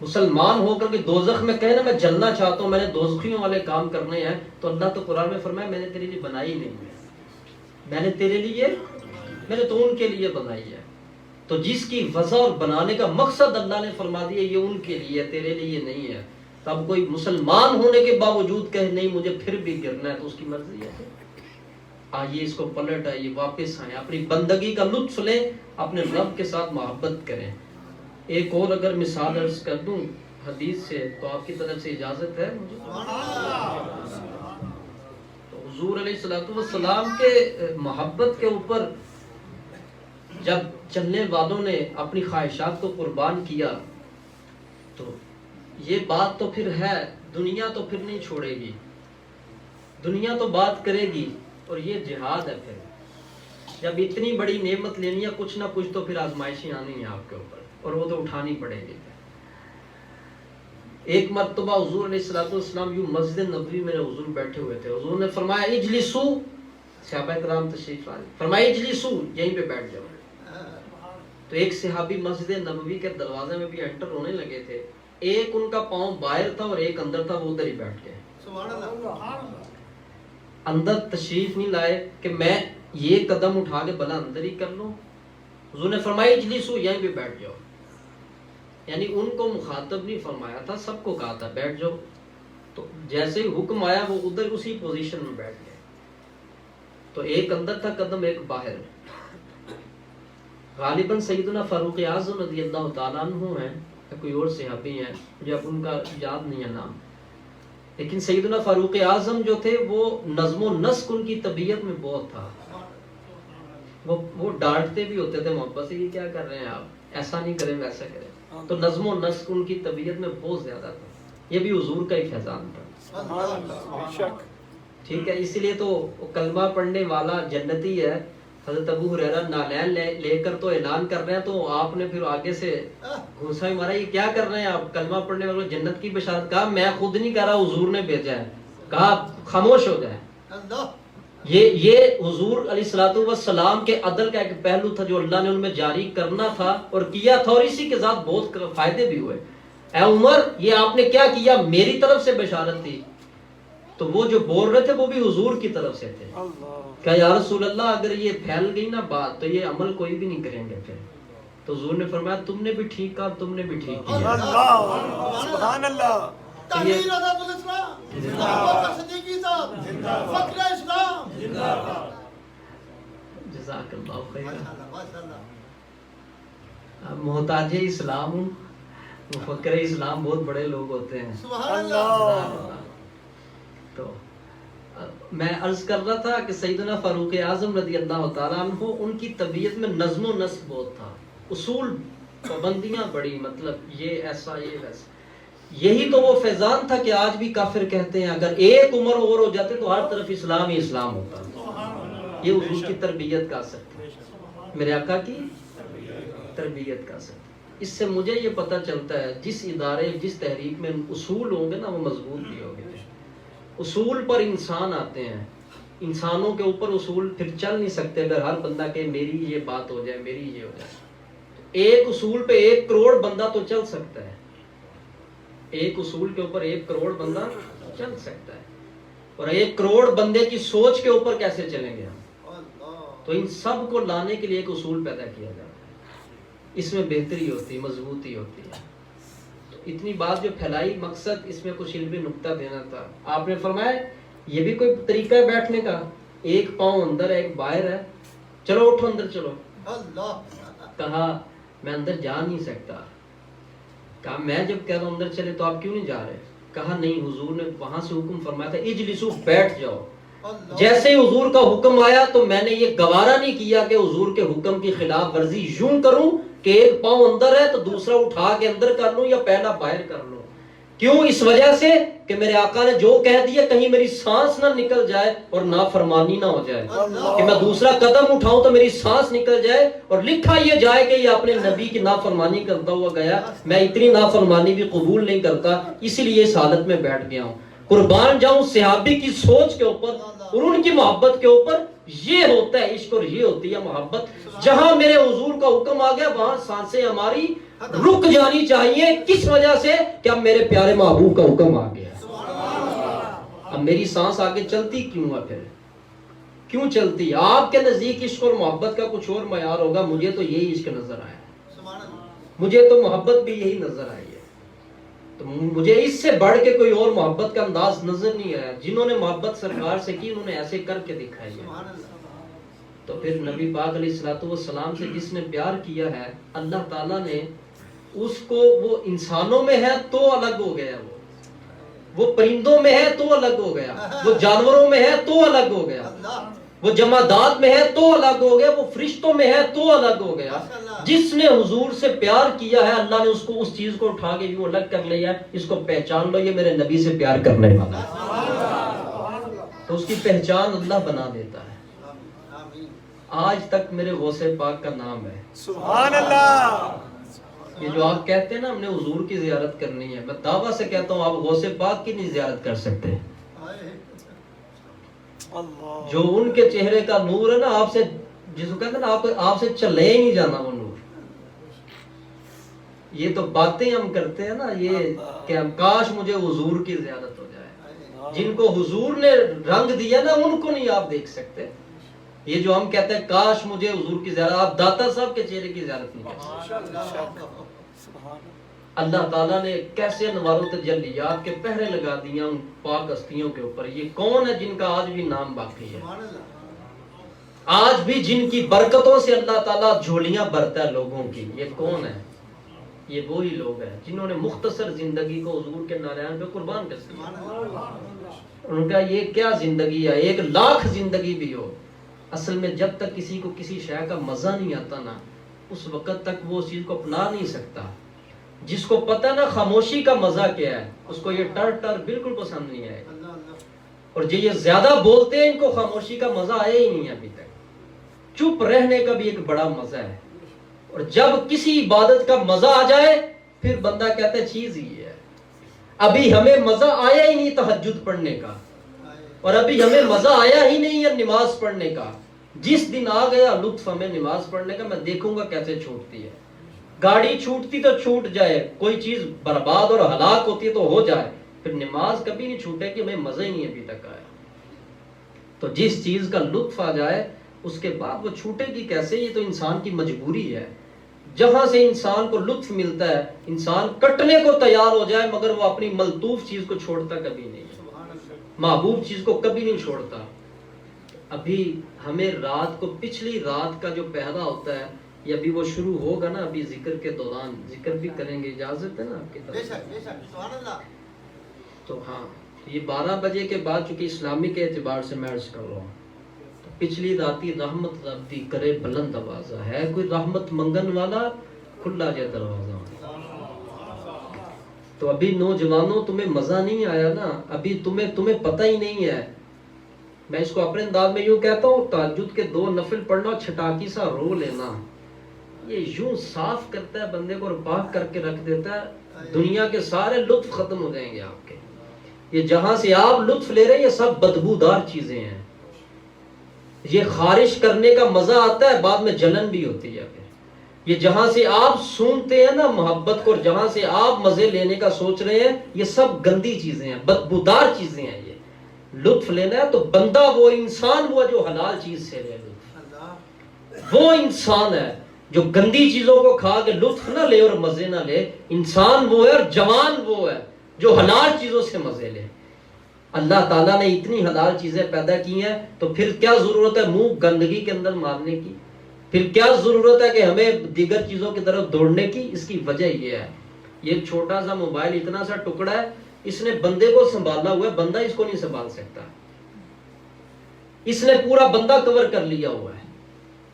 مسلمان ہو کر کے دوزخ میں کہے نا میں جلنا چاہتا ہوں، میں نے دوزخیوں والے کام کرنے ہیں، تو اللہ تو قرآن میں فرمایا میں نے تیرے لیے بنائی نہیں ہے، میں نے تو ان کے لیے بنائی ہے۔ تو جس کی وجہ اور بنانے کا مقصد اللہ نے فرما دیا یہ ان کے لیے، تیرے لیے نہیں ہے، تب کوئی مسلمان ہونے کے باوجود کہے نہیں مجھے پھر بھی گرنا ہے، تو اس کی مرضی ہے۔ آئیے اس کو پلٹ آئیے، واپس آئیں، اپنی بندگی کا لطف لیں، اپنے رب کے ساتھ محبت کریں۔ ایک اور اگر مثال عرض کر دوں حدیث سے تو آپ کی طرف سے اجازت ہے مجھے؟ تو حضور علیہ السلام کے محبت کے اوپر جب چلنے والوں نے اپنی خواہشات کو قربان کیا تو یہ بات تو پھر ہے، دنیا تو پھر نہیں چھوڑے گی، دنیا تو بات کرے گی، اور یہ جہاد ہے۔ پھر جب اتنی بڑی نعمت لینی ہے کچھ نہ کچھ تو پھر آزمائشیں آنی ہیں آپ کے اوپر، اور وہ تو اٹھانی پڑے گی۔ ایک مرتبہ حضور علیہ السلام یوں مسجد نبوی میں حضور بیٹھے ہوئے تھے، حضور نے فرمایا اجلسو، صحابہ کرام تشریف لائے، فرمایا اجلسو، یہیں پہ بیٹھ جاؤ۔ تو ایک صحابی مسجد نبوی کے دروازے میں بھی انٹر ہونے لگے تھے، ایک ان کا پاؤں باہر تھا اور ایک اندر تھا، وہ ادھر ہی بیٹھ گئے، اندر تشریف نہیں لائے کہ میں یہ قدم اٹھا کے بلا اندر ہی کر لوں۔ حضور نے فرمایا اجلسو، یہیں پہ بیٹھ جاؤ، یعنی ان کو مخاطب نہیں فرمایا تھا، سب کو کہا تھا بیٹھ جاؤ۔ تو جیسے ہی حکم آیا وہ ادھر اسی پوزیشن میں بیٹھ گئے، تو ایک اندر تھا قدم، ایک باہر۔ غالباً سیدنا فاروق اعظم رضی اللہ تعالیٰ عنہ ہیں یا کوئی اور صحابی ہیں، مجھے اب ان کا یاد نہیں ہے نام، لیکن سیدنا فاروق اعظم جو تھے وہ نظم و نسق ان کی طبیعت میں بہت تھا، وہ ڈانٹتے بھی ہوتے تھے محبت سے، یہ کیا کر رہے ہیں آپ، ایسا نہیں کریں ویسا کریں، تو نظم و نسق ان کی طبیعت میں بہت زیادہ تھا۔ یہ بھی حضور کا ہی فیضان تھا، ٹھیک ہے، اسی لیے تو کلمہ پڑھنے والا جنتی ہے۔ حضرت ابو ہریرہ نالین لے کر تو اعلان کر رہے ہیں، تو آپ نے پھر آگے سے گھوسا ہی مارا، یہ کیا کر رہے ہیں آپ، کلمہ پڑھنے والوں جنت کی بشارت۔ کہا میں خود نہیں کہہ رہا، حضور نے بھیجا ہے، کہا خاموش ہو جائے۔ یہ حضور علیہ السلام کے عدل کا ایک پہلو تھا جو اللہ نے ان میں جاری کرنا تھا اور کیا تھا، اور اسی کے ساتھ بہت فائدے بھی ہوئے۔ اے عمر یہ آپ نے کیا کیا، میری طرف سے بشارت تھی، تو وہ جو بول رہے تھے وہ بھی حضور کی طرف سے تھے کہ یا رسول اللہ اگر یہ پھیل گئی نا بات تو یہ عمل کوئی بھی نہیں کریں گے پھر۔ تو حضور نے فرمایا تم نے بھی ٹھیک کہا، تم نے بھی ٹھیک کیا۔ سبحان اللہ، تحریر آزاد الاسلام زندہ باد، صدیقی صاحب زندہ باد، فخر اسلام زندہ باد، جزاک اللہ خیر۔ ماشاءاللہ۔ محتاج اسلام ہوں، مفکر اسلام بہت بڑے لوگ ہوتے ہیں، سبحان اللہ۔ تو میں عرض کر رہا تھا کہ سیدنا فاروق اعظم رضی اللہ تعالیٰ عنہ ان کی طبیعت میں نظم و نسق بہت تھا، اصول پابندیاں بڑی، مطلب یہ ایسا یہ ویسا۔ یہی تو وہ فیضان تھا کہ آج بھی کافر کہتے ہیں اگر ایک عمر اور ہو جاتے تو ہر طرف اسلام ہی اسلام ہوتا۔ یہ حضور کی تربیت کا اثر تھا، میرے آقا کی تربیت کا اثر۔ اس سے مجھے یہ پتہ چلتا ہے جس ادارے جس تحریک میں اصول ہوں گے نا وہ مضبوط بھی ہوگے۔ اصول پر انسان آتے ہیں، انسانوں کے اوپر اصول پھر چل نہیں سکتے اگر ہر بندہ کہ میری یہ بات ہو جائے، میری یہ ہو جائے۔ ایک اصول پہ 1 کروڑ بندہ تو چل سکتا ہے، ایک اصول کے اوپر 1 کروڑ بندہ چل سکتا ہے، اور 1 کروڑ بندے کی سوچ کے اوپر کیسے چلیں گے ہم؟ تو ان سب کو لانے کے لیے ایک اصول پیدا کیا جاتا ہے، اس میں بہتری ہوتی ہے، مضبوطی ہوتی ہے۔ تو اتنی بات جو پھیلائی مقصد اس میں کچھ علمی نقطہ دینا تھا۔ آپ نے فرمایا یہ بھی کوئی طریقہ ہے بیٹھنے کا، 1 پاؤں اندر ہے 1 باہر ہے، چلو اٹھو اندر چلو۔ کہا میں اندر جا نہیں سکتا۔ کہا میں جب کہہ رہا ہوں اندر چلے تو آپ کیوں نہیں جا رہے؟ کہا نہیں، حضور نے وہاں سے حکم فرمایا تھا اجلسو، بیٹھ جاؤ. اللہ جیسے ہی حضور کا حکم آیا تو میں نے یہ گوارا نہیں کیا کہ حضور کے حکم کی خلاف ورزی یوں کروں کہ ایک پاؤں اندر ہے تو دوسرا اٹھا کے اندر کر لوں یا پہلا باہر کر لوں. کیوں؟ اس وجہ سے کہ میرے آقا نے جو کہہ دیا کہیں میری سانس نہ نکل جائے اور نافرمانی نہ ہو جائے، کہ میں دوسرا قدم اٹھاؤں تو میری سانس نکل جائے اور لکھا یہ جائے کہ یہ اپنے نبی کی نافرمانی کرتا ہوا گیا. میں اتنی نافرمانی بھی قبول نہیں کرتا، اسی لیے اس حالت میں بیٹھ گیا ہوں. قربان جاؤں صحابی کی سوچ کے اوپر اور ان کی محبت کے اوپر. یہ ہوتا ہے عشق اور یہ ہوتی ہے محبت. جہاں میرے حضور کا حکم آ گیا وہاں سانسیں ہماری رک جانی چاہیے. کس وجہ سے؟ کہ اب میرے پیارے محبوب کا حکم آ گیا. اب میری سانس آگے چلتی کیوں ہے؟ پھر کیوں چلتی؟ آپ کے نزدیک عشق اور محبت کا کچھ اور معیار ہوگا، مجھے تو یہی عشق نظر آیا، مجھے تو محبت بھی یہی نظر آئی ہے. تو مجھے اس سے بڑھ کے کوئی اور محبت کا انداز نظر نہیں آیا. جنہوں نے محبت سرکار سے کی انہوں نے ایسے کر کے دکھائی ہے. تو پھر نبی پاک علیہ الصلوۃ والسلام سے جس نے پیار کیا ہے، اللہ تعالیٰ نے اس کو، وہ انسانوں میں ہے تو الگ ہو گیا، وہ پرندوں میں ہے تو الگ ہو گیا، وہ جانوروں میں ہے تو الگ ہو گیا، وہ جمادات میں ہے تو الگ ہو گیا، وہ فرشتوں میں ہے تو الگ ہو گیا. جس نے حضور سے پیار کیا ہے اللہ نے اس کو اس چیز کو اٹھا کے یوں الگ کر لیا ہے. اس کو پہچان لو، یہ میرے نبی سے پیار کرنے والا ہے. تو اس کی پہچان اللہ بنا دیتا ہے. آج تک میرے غوث پاک کا نام ہے. سبحان اللہ. یہ جو آپ کہتے ہیں نا ہم نے حضور کی زیارت کرنی ہے، میں دعویٰ سے کہتا ہوں آپ غوث پاک کی نہیں زیارت کر سکتے. جو ان کے چہرے کا نور ہے نا، آپ سے جس کو کہتے ہیں نا آپ سے چلے ہی نہیں جانا وہ نور. یہ تو باتیں ہم کرتے ہیں نا، یہ کہ کاش مجھے حضور کی زیارت ہو جائے. جن کو حضور نے رنگ دیا نا ان کو نہیں آپ دیکھ سکتے. یہ جو ہم کہتے ہیں کاش مجھے حضور کی زیارت، آپ داتا صاحب کے چہرے کی زیارت نہیں کر سکتے. اللہ تعالیٰ نے کیسے انوار و تجلیات کے پہرے لگا دیا ان پاک ہستیوں کے اوپر. یہ کون ہے جن کا آج بھی نام باقی ہے؟ آج بھی جن کی برکتوں سے اللہ تعالیٰ جھولیاں بھرتا ہے لوگوں کی. یہ کون ہے؟ یہ وہی لوگ ہیں جنہوں نے مختصر زندگی کو حضور کے ناریان پہ قربان کر دیا. ان کا یہ کیا زندگی ہے، 1,00,000 زندگی بھی ہو، اصل میں جب تک کسی کو کسی شے کا مزہ نہیں آتا نا اس وقت تک وہ اس چیز کو اپنا نہیں سکتا. جس کو پتہ نا خاموشی کا مزہ کیا ہے اس کو یہ ٹر ٹر بالکل پسند نہیں آئے. اور جو یہ زیادہ بولتے ہیں ان کو خاموشی کا مزہ آیا ہی نہیں ابھی تک. چپ رہنے کا بھی ایک بڑا مزہ ہے. اور جب کسی عبادت کا مزہ آ جائے پھر بندہ کہتا ہے چیز ہی ہے. ابھی ہمیں مزہ آیا ہی نہیں تہجد پڑھنے کا، اور ابھی ہمیں مزہ آیا ہی نہیں ہے نماز پڑھنے کا. جس دن آ گیا لطف ہمیں نماز پڑھنے کا، میں دیکھوں گا کیسے چھوٹتی ہے. گاڑی چھوٹتی تو چھوٹ جائے، کوئی چیز برباد اور ہلاک ہوتی ہے تو ہو جائے، پھر نماز کبھی نہیں چھوٹے کہ ہمیں مزہ ہی نہیں ابھی تک آیا. تو جس چیز کا لطف آ جائے اس کے بعد وہ چھوٹے گی کیسے؟ یہ تو انسان کی مجبوری ہے. جہاں سے انسان کو لطف ملتا ہے انسان کٹنے کو تیار ہو جائے مگر وہ اپنی ملطوف چیز کو چھوڑتا کبھی نہیں، محبوب چیز کو کبھی نہیں چھوڑتا. ابھی ہمیں رات کو، پچھلی رات کا جو پہرا ہوتا ہے یہ ابھی وہ شروع ہوگا نا، ابھی ذکر کے دوران ذکر بھی کریں گے، اجازت ہے نا آپ کی طرف؟ تو ہاں یہ 12 بجے کے بعد چونکہ اسلامی کے اعتبار سے میں عرض کر رہا ہوں، تو پچھلی راتی رحمت ربی کرے بلند آوازہ ہے، کوئی رحمت منگن والا کھلا جائے دروازہ. تو ابھی نوجوانوں تمہیں مزہ نہیں آیا نا، ابھی تمہیں پتہ ہی نہیں ہے. میں اس کو اپنے انداز میں یوں کہتا ہوں، تہجد کے 2 نفل پڑھنا، چھٹاکی سا رو لینا، یہ یوں صاف کرتا ہے بندے کو اور پاک کر کے رکھ دیتا ہے. دنیا کے سارے لطف ختم ہو جائیں گے آپ کے. یہ جہاں سے آپ لطف لے رہے ہیں یہ سب بدبودار چیزیں ہیں. یہ خارش کرنے کا مزہ آتا ہے، بعد میں جلن بھی ہوتی ہے. پھر یہ جہاں سے آپ سونتے ہیں نا محبت کو، اور جہاں سے آپ مزے لینے کا سوچ رہے ہیں یہ سب گندی چیزیں ہیں، بدبودار چیزیں ہیں. یہ لطف لینا ہے تو بندہ وہ انسان وہ جو حلال چیز سے لے لطف، وہ انسان ہے. جو گندی چیزوں کو کھا کے لطف نہ لے اور مزے نہ لے، انسان وہ ہے اور جوان وہ ہے جو حلال چیزوں سے مزے لے. اللہ تعالیٰ نے اتنی حلال چیزیں پیدا کی ہیں تو پھر کیا ضرورت ہے منہ گندگی کے اندر مارنے کی؟ پھر کیا ضرورت ہے کہ ہمیں دیگر چیزوں کی طرف دوڑنے کی؟ اس کی وجہ یہ ہے، یہ چھوٹا سا موبائل اتنا سا ٹکڑا ہے اس نے بندے کو سنبھالا ہوا ہے, بندہ اس کو نہیں سنبھال سکتا. اس نے پورا بندہ کور کر لیا ہوا ہے,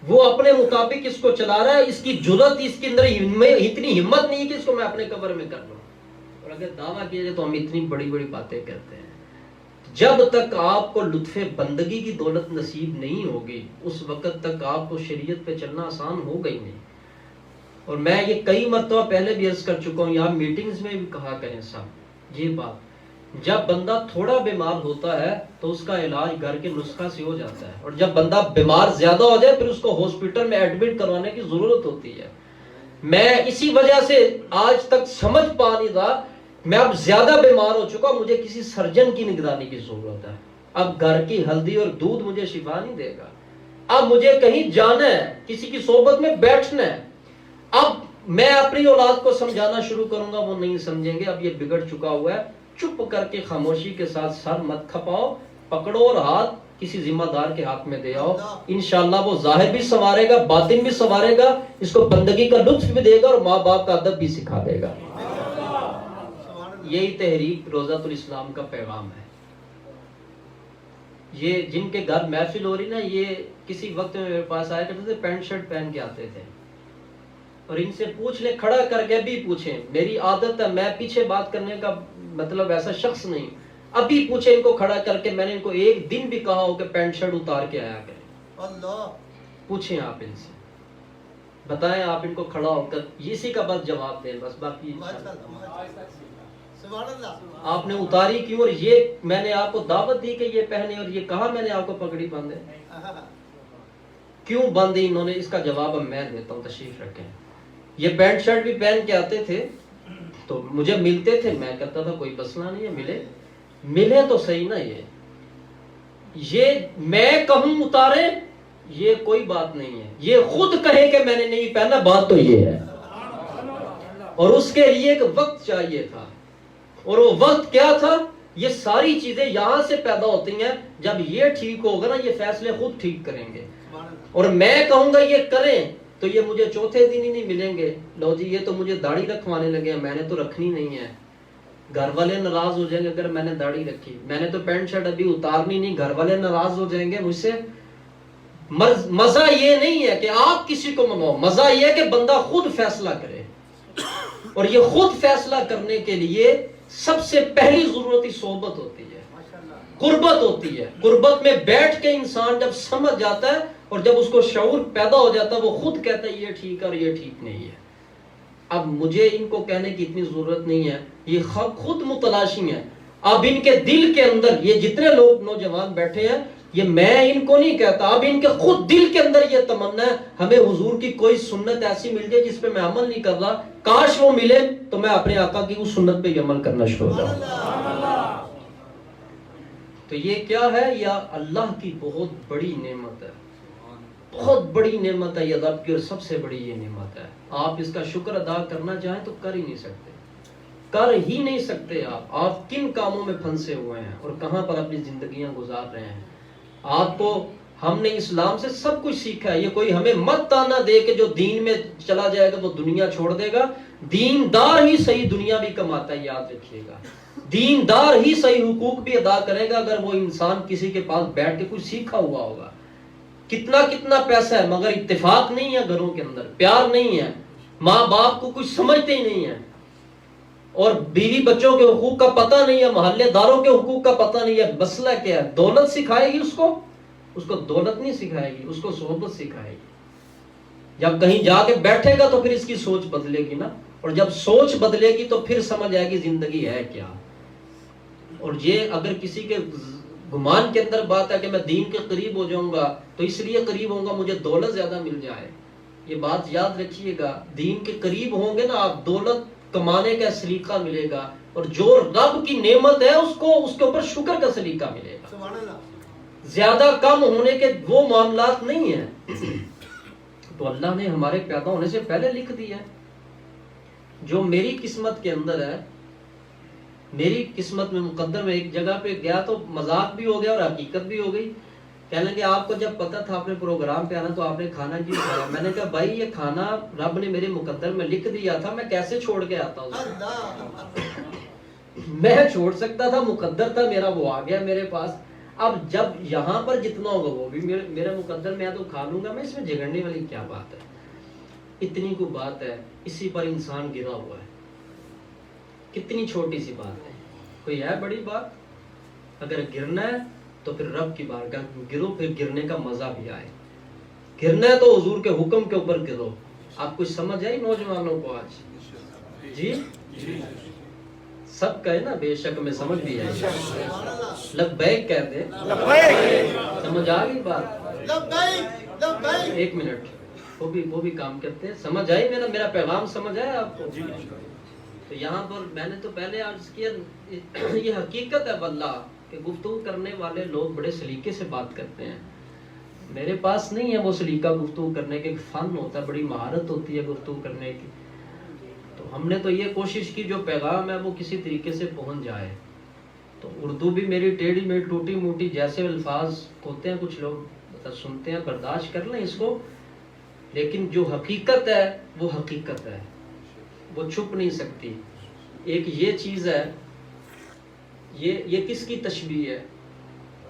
وہ اپنے مطابق اس کو چلا رہا ہے. اس کی جرات, اس کے اندر اتنی ہمت نہیں کہ اس کو میں اپنے کور میں کر لوں. اور اگر دعویٰ کیا جائے تو ہم اتنی بڑی بڑی باتیں کرتے ہیں. جب تک آپ کو لطف بندگی کی دولت نصیب نہیں ہوگی, اس وقت تک آپ کو شریعت پہ چلنا آسان ہوگا ہی نہیں. اور میں یہ کئی مرتبہ پہلے بھی عرض کر چکا ہوں, یہاں میٹنگز میں بھی کہا کریں صاحب یہ بات, جب بندہ تھوڑا بیمار ہوتا ہے تو اس کا علاج گھر کے نسخہ سے ہو جاتا ہے, اور جب بندہ بیمار زیادہ ہو جائے پھر اس کو ہاسپٹل میں ایڈمٹ کروانے کی ضرورت ہوتی ہے. میں اسی وجہ سے آج تک سمجھ پا نہیں رہا, میں اب زیادہ بیمار ہو چکا, مجھے کسی سرجن کی نگرانی کی ضرورت ہے. اب گھر کی ہلدی اور دودھ مجھے شفا نہیں دے گا. اب مجھے کہیں جانا ہے, کسی کی صحبت میں بیٹھنا ہے. اب میں اپنی اولاد کو سمجھانا شروع کروں گا, وہ نہیں سمجھیں گے. اب یہ بگڑ چکا ہوا ہے. چپ کر کے خاموشی کے ساتھ سر مت کھپاؤ, پکڑو اور ہاتھ کسی ذمہ دار کے ہاتھ میں دے آؤ. انشاءاللہ وہ ظاہر بھی سنوارے گا, باطن بھی سنوارے گا, اس کو بندگی کا لطف بھی دے گا اور ماں باپ کا ادب بھی سکھا دے گا. یہی تحریک روضۃ الاسلام کا پیغام ہے. یہ جن کے گھر محفل ہو رہی نا, یہ کسی وقت میں میرے پاس آیا کرتے تھے, پینٹ شرٹ پہن کے آتے تھے, اور ان سے پوچھ لیں, کھڑا کر کے بھی پوچھیں. میری عادت ہے, میں پیچھے بات کرنے کا مطلب ایسا شخص نہیں. ابھی پوچھیں ان کو کھڑا کر کے, میں نے ان کو ایک دن بھی کہا ہو کہ پینٹ شرٹ اتار کے آیا کریں. اللہ پوچھیں آپ ان سے, بتائیں آپ ان کو کھڑا ہو کر, اسی کا بس جواب دیں بس, باقی آپ نے اتاری کیوں, اور یہ میں نے آپ کو دعوت دی کہ یہ پہنے, اور یہ کہا میں نے آپ کو پگڑی باندھے, کیوں باندھی انہوں نے, اس کا جواب اب میں دیتا ہوں, تشریف رکھیں. یہ پینٹ شرٹ بھی پہن کے آتے تھے تو مجھے ملتے تھے, میں کہتا تھا کوئی مسئلہ نہیں ہے, ملے تو صحیح نا. یہ میں کہوں اتارے, یہ کوئی بات نہیں ہے. یہ خود کہے کہ میں نے نہیں پہنا, بات تو یہ ہے. اور اس کے لیے ایک وقت چاہیے تھا, اور وہ وقت کیا تھا, یہ ساری چیزیں یہاں سے پیدا ہوتی ہیں. جب یہ ٹھیک ہوگا نا, یہ فیصلے خود ٹھیک کریں گے. اور میں کہوں گا یہ کریں تو یہ مجھے چوتھے دن ہی نہیں ملیں گے. لو جی یہ تو مجھے داڑھی رکھوانے لگے ہیں, میں نے تو رکھنی نہیں ہے. گھر والے ناراض ہو جائیں گے اگر میں نے داڑھی رکھی. میں نے تو پینٹ شرٹ ابھی اتارنی نہیں, گھر والے ناراض ہو جائیں گے مجھ سے. مزہ یہ نہیں ہے کہ آپ کسی کو منواؤ, مزہ یہ ہے کہ بندہ خود فیصلہ کرے. اور یہ خود فیصلہ کرنے کے لیے سب سے پہلی ضرورت ہی صحبت ہوتی ہے, قربت ہوتی ہے. قربت میں بیٹھ کے انسان جب سمجھ جاتا ہے اور جب اس کو شعور پیدا ہو جاتا ہے, وہ خود کہتا ہے یہ ٹھیک ہے اور یہ ٹھیک نہیں ہے. اب مجھے ان کو کہنے کی اتنی ضرورت نہیں ہے, یہ خود متلاشی ہیں. اب ان کے دل کے اندر یہ جتنے لوگ نوجوان بیٹھے ہیں, یہ میں ان کو نہیں کہتا, اب ان کے خود دل کے اندر یہ تمنا ہے ہمیں حضور کی کوئی سنت ایسی مل جائے جس پہ میں عمل نہیں کر رہا, کاش وہ ملے تو میں اپنے آقا کی اس سنت پہ عمل کرنا شروع ہو جاؤں. تو یہ کیا ہے, یا اللہ کی بہت بڑی نعمت ہے, بہت بڑی نعمت ہے یہ رب کی, اور سب سے بڑی یہ نعمت ہے. آپ اس کا شکر ادا کرنا چاہیں تو کر ہی نہیں سکتے, کر ہی نہیں سکتے. آپ کن کاموں میں پھنسے ہوئے ہیں اور کہاں پر اپنی زندگیاں گزار رہے ہیں. آپ کو ہم نے اسلام سے سب کچھ سیکھا ہے. یہ کوئی ہمیں مت تانا دے کہ جو دین میں چلا جائے گا وہ دنیا چھوڑ دے گا. دیندار ہی صحیح دنیا بھی کماتا ہے, یاد رکھیے گا. دیندار ہی صحیح حقوق بھی ادا کرے گا اگر وہ انسان کسی کے پاس بیٹھ کے کچھ سیکھا ہوا ہوگا. کتنا پیسہ ہے مگر اتفاق نہیں ہے گھروں کے اندر, پیار نہیں ہے, ماں باپ کو کچھ سمجھتے ہی نہیں ہے, اور بیوی بچوں کے حقوق کا پتہ نہیں ہے, محلے داروں کے حقوق کا پتہ نہیں ہے. مسئلہ کیا ہے, دولت سکھائے گی اس کو دولت نہیں سکھائے گی, اس کو صحبت سکھائے گی. جب کہیں جا کے بیٹھے گا تو پھر اس کی سوچ بدلے گی نا, اور جب سوچ بدلے گی تو پھر سمجھ آئے گی زندگی ہے کیا. اور یہ اگر کسی کے گمان کے اندر بات ہے کہ میں دین کے قریب ہو جاؤں گا تو اس لیے قریب ہوں گا مجھے دولت زیادہ مل جائے, یہ بات یاد رکھیے گا. دین کے قریب ہوں گے نا آپ, دولت کمانے کا سلیقہ ملے گا, اور جو رب کی نعمت ہے اس کے اوپر شکر کا سلیقہ ملے گا. زیادہ کم ہونے کے وہ معاملات نہیں ہیں. تو اللہ نے ہمارے پیدا ہونے سے پہلے لکھ دیا ہے. جو میری قسمت کے اندر ہے, میری قسمت میں مقدر میں ایک جگہ پہ گیا تو مذاق بھی ہو گیا اور حقیقت بھی ہو گئی. کہنے لگے آپ کو جب پتا تھا آپ نے پروگرام پہ آنا تو آپ نے کھانا کیوں کھایا. میں نے کہا بھائی یہ کھانا رب نے میرے مقدر میں لکھ دیا تھا, میں کیسے چھوڑ کے آتا ہوں. میں چھوڑ سکتا تھا، مقدر تھا میرا، وہ آ گیا میرے پاس. اب جب یہاں پر جتنا ہوگا وہ بھی میرا مقدر، میں تو کھا لوں گا، میں اس میں جھگڑنے والی کیا بات ہے. اتنی کو بات ہے، اسی پر انسان گرا ہوا ہے. کتنی چھوٹی سی بات ہے، کوئی ہے بڑی بات؟ اگر گرنا ہے تو پھر رب کی بارگاہ گرو، پھر گرنے کا مزہ بھی آئے. گرنا ہے تو حضور کے حکم کے اوپر گرو. آپ کچھ سمجھ آئی نوجوانوں کو آج؟ جی سب کہے نا بے شک میں سمجھ بھی آئی. لبیک کہہ دیں، سمجھ آ گئی بات؟ لبیک لبیک. ایک منٹ، وہ بھی کام کرتے ہیں. سمجھ آئی میرا پیغام سمجھ آیا آپ کو؟ تو یہاں پر میں نے تو پہلے عرض کیا، یہ حقیقت ہے واللہ کہ گفتگو کرنے والے لوگ بڑے سلیقے سے بات کرتے ہیں. میرے پاس نہیں ہے وہ سلیقہ گفتگو کرنے کے، فن ہوتا ہے، بڑی مہارت ہوتی ہے گفتگو کرنے کی. تو ہم نے تو یہ کوشش کی جو پیغام ہے وہ کسی طریقے سے پہنچ جائے. تو اردو بھی میری ٹیڑھی میں ٹوٹی موٹی جیسے الفاظ ہوتے ہیں، کچھ لوگ سنتے ہیں، برداشت کر لیں اس کو. لیکن جو حقیقت ہے وہ حقیقت ہے، وہ چھپ نہیں سکتی. ایک یہ چیز ہے، یہ کس کی تشبیہ ہے؟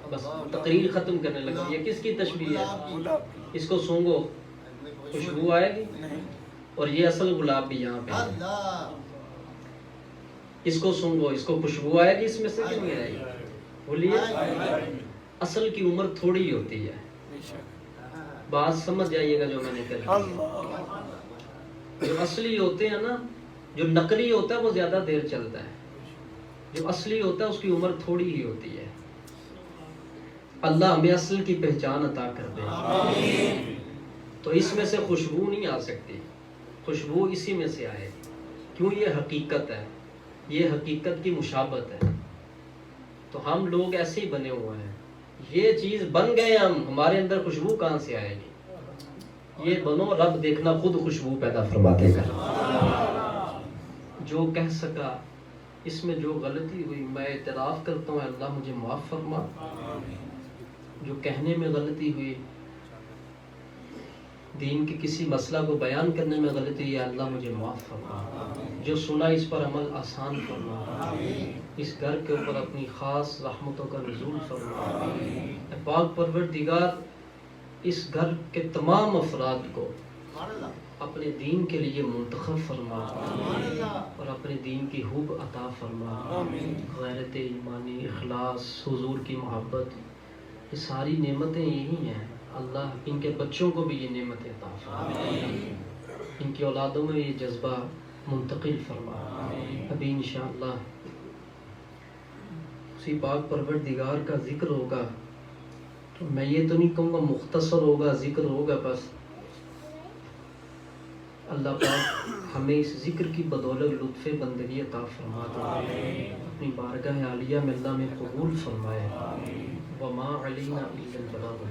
بس تقریر ختم کرنے لگا. یہ کس کی تشبیہ ہے؟ اس کو سونگو خوشبو آئے گی، اور یہ اصل گلاب بھی یہاں پہ ہے. اللہ. اس کو سونگو، اس کو خوشبو آئے گی، اس میں سے کہ نہیں آئے گی؟ بولیے. اصل کی عمر تھوڑی ہوتی ہے. بات سمجھ جائیے گا جو میں نے کہا. جو اصلی ہوتے ہیں نا، جو نقلی ہوتا ہے وہ زیادہ دیر چلتا ہے. جو اصلی ہوتا ہے اس کی عمر تھوڑی ہی ہوتی ہے. اللہ ہمیں اصل کی پہچان عطا کر دے. تو اس میں سے خوشبو نہیں آ سکتی، خوشبو اسی میں سے آئے. کیوں؟ یہ حقیقت ہے، یہ حقیقت کی مشابہت ہے. تو ہم لوگ ایسے ہی بنے ہوئے ہیں. یہ چیز بن گئے ہم، ہمارے اندر خوشبو کہاں سے آئے گی؟ یہ بنو، رب دیکھنا خود خوشبو پیدا فرما دے گا. جو کہہ سکا، اس میں جو غلطی ہوئی میں اعتراف کرتا ہوں، اللہ مجھے معاف فرما. جو کہنے میں غلطی ہوئی، دین کے کسی مسئلہ کو بیان کرنے میں غلطی ہوئی، اللہ مجھے معاف فرما. جو سنا اس پر عمل آسان فرما. اس گھر کے اوپر اپنی خاص رحمتوں کا نزول فرما. اے پاک پروردگار، اس گھر کے تمام افراد کو اپنے دین کے لیے منتخب فرما اور اپنے دین کی حب عطا فرما. غیرت ایمانی، اخلاص، حضور کی محبت، یہ ساری نعمتیں یہی ہیں. اللہ ان کے بچوں کو بھی یہ نعمتیں عطا فرما، ان کی اولادوں میں یہ جذبہ منتقل فرما. ابھی انشاءاللہ اسی پاک پروردگار کا ذکر ہوگا. تو میں یہ تو نہیں کہوں گا مختصر ہوگا، ذکر ہوگا بس. اللہ پاک ہمیں اس ذکر کی بدولت لطف بندگی عطا فرما دے، اپنی بارگاہ عالیہ میں اللہ میں قبول فرمائے. وما علینا الا البلاغ.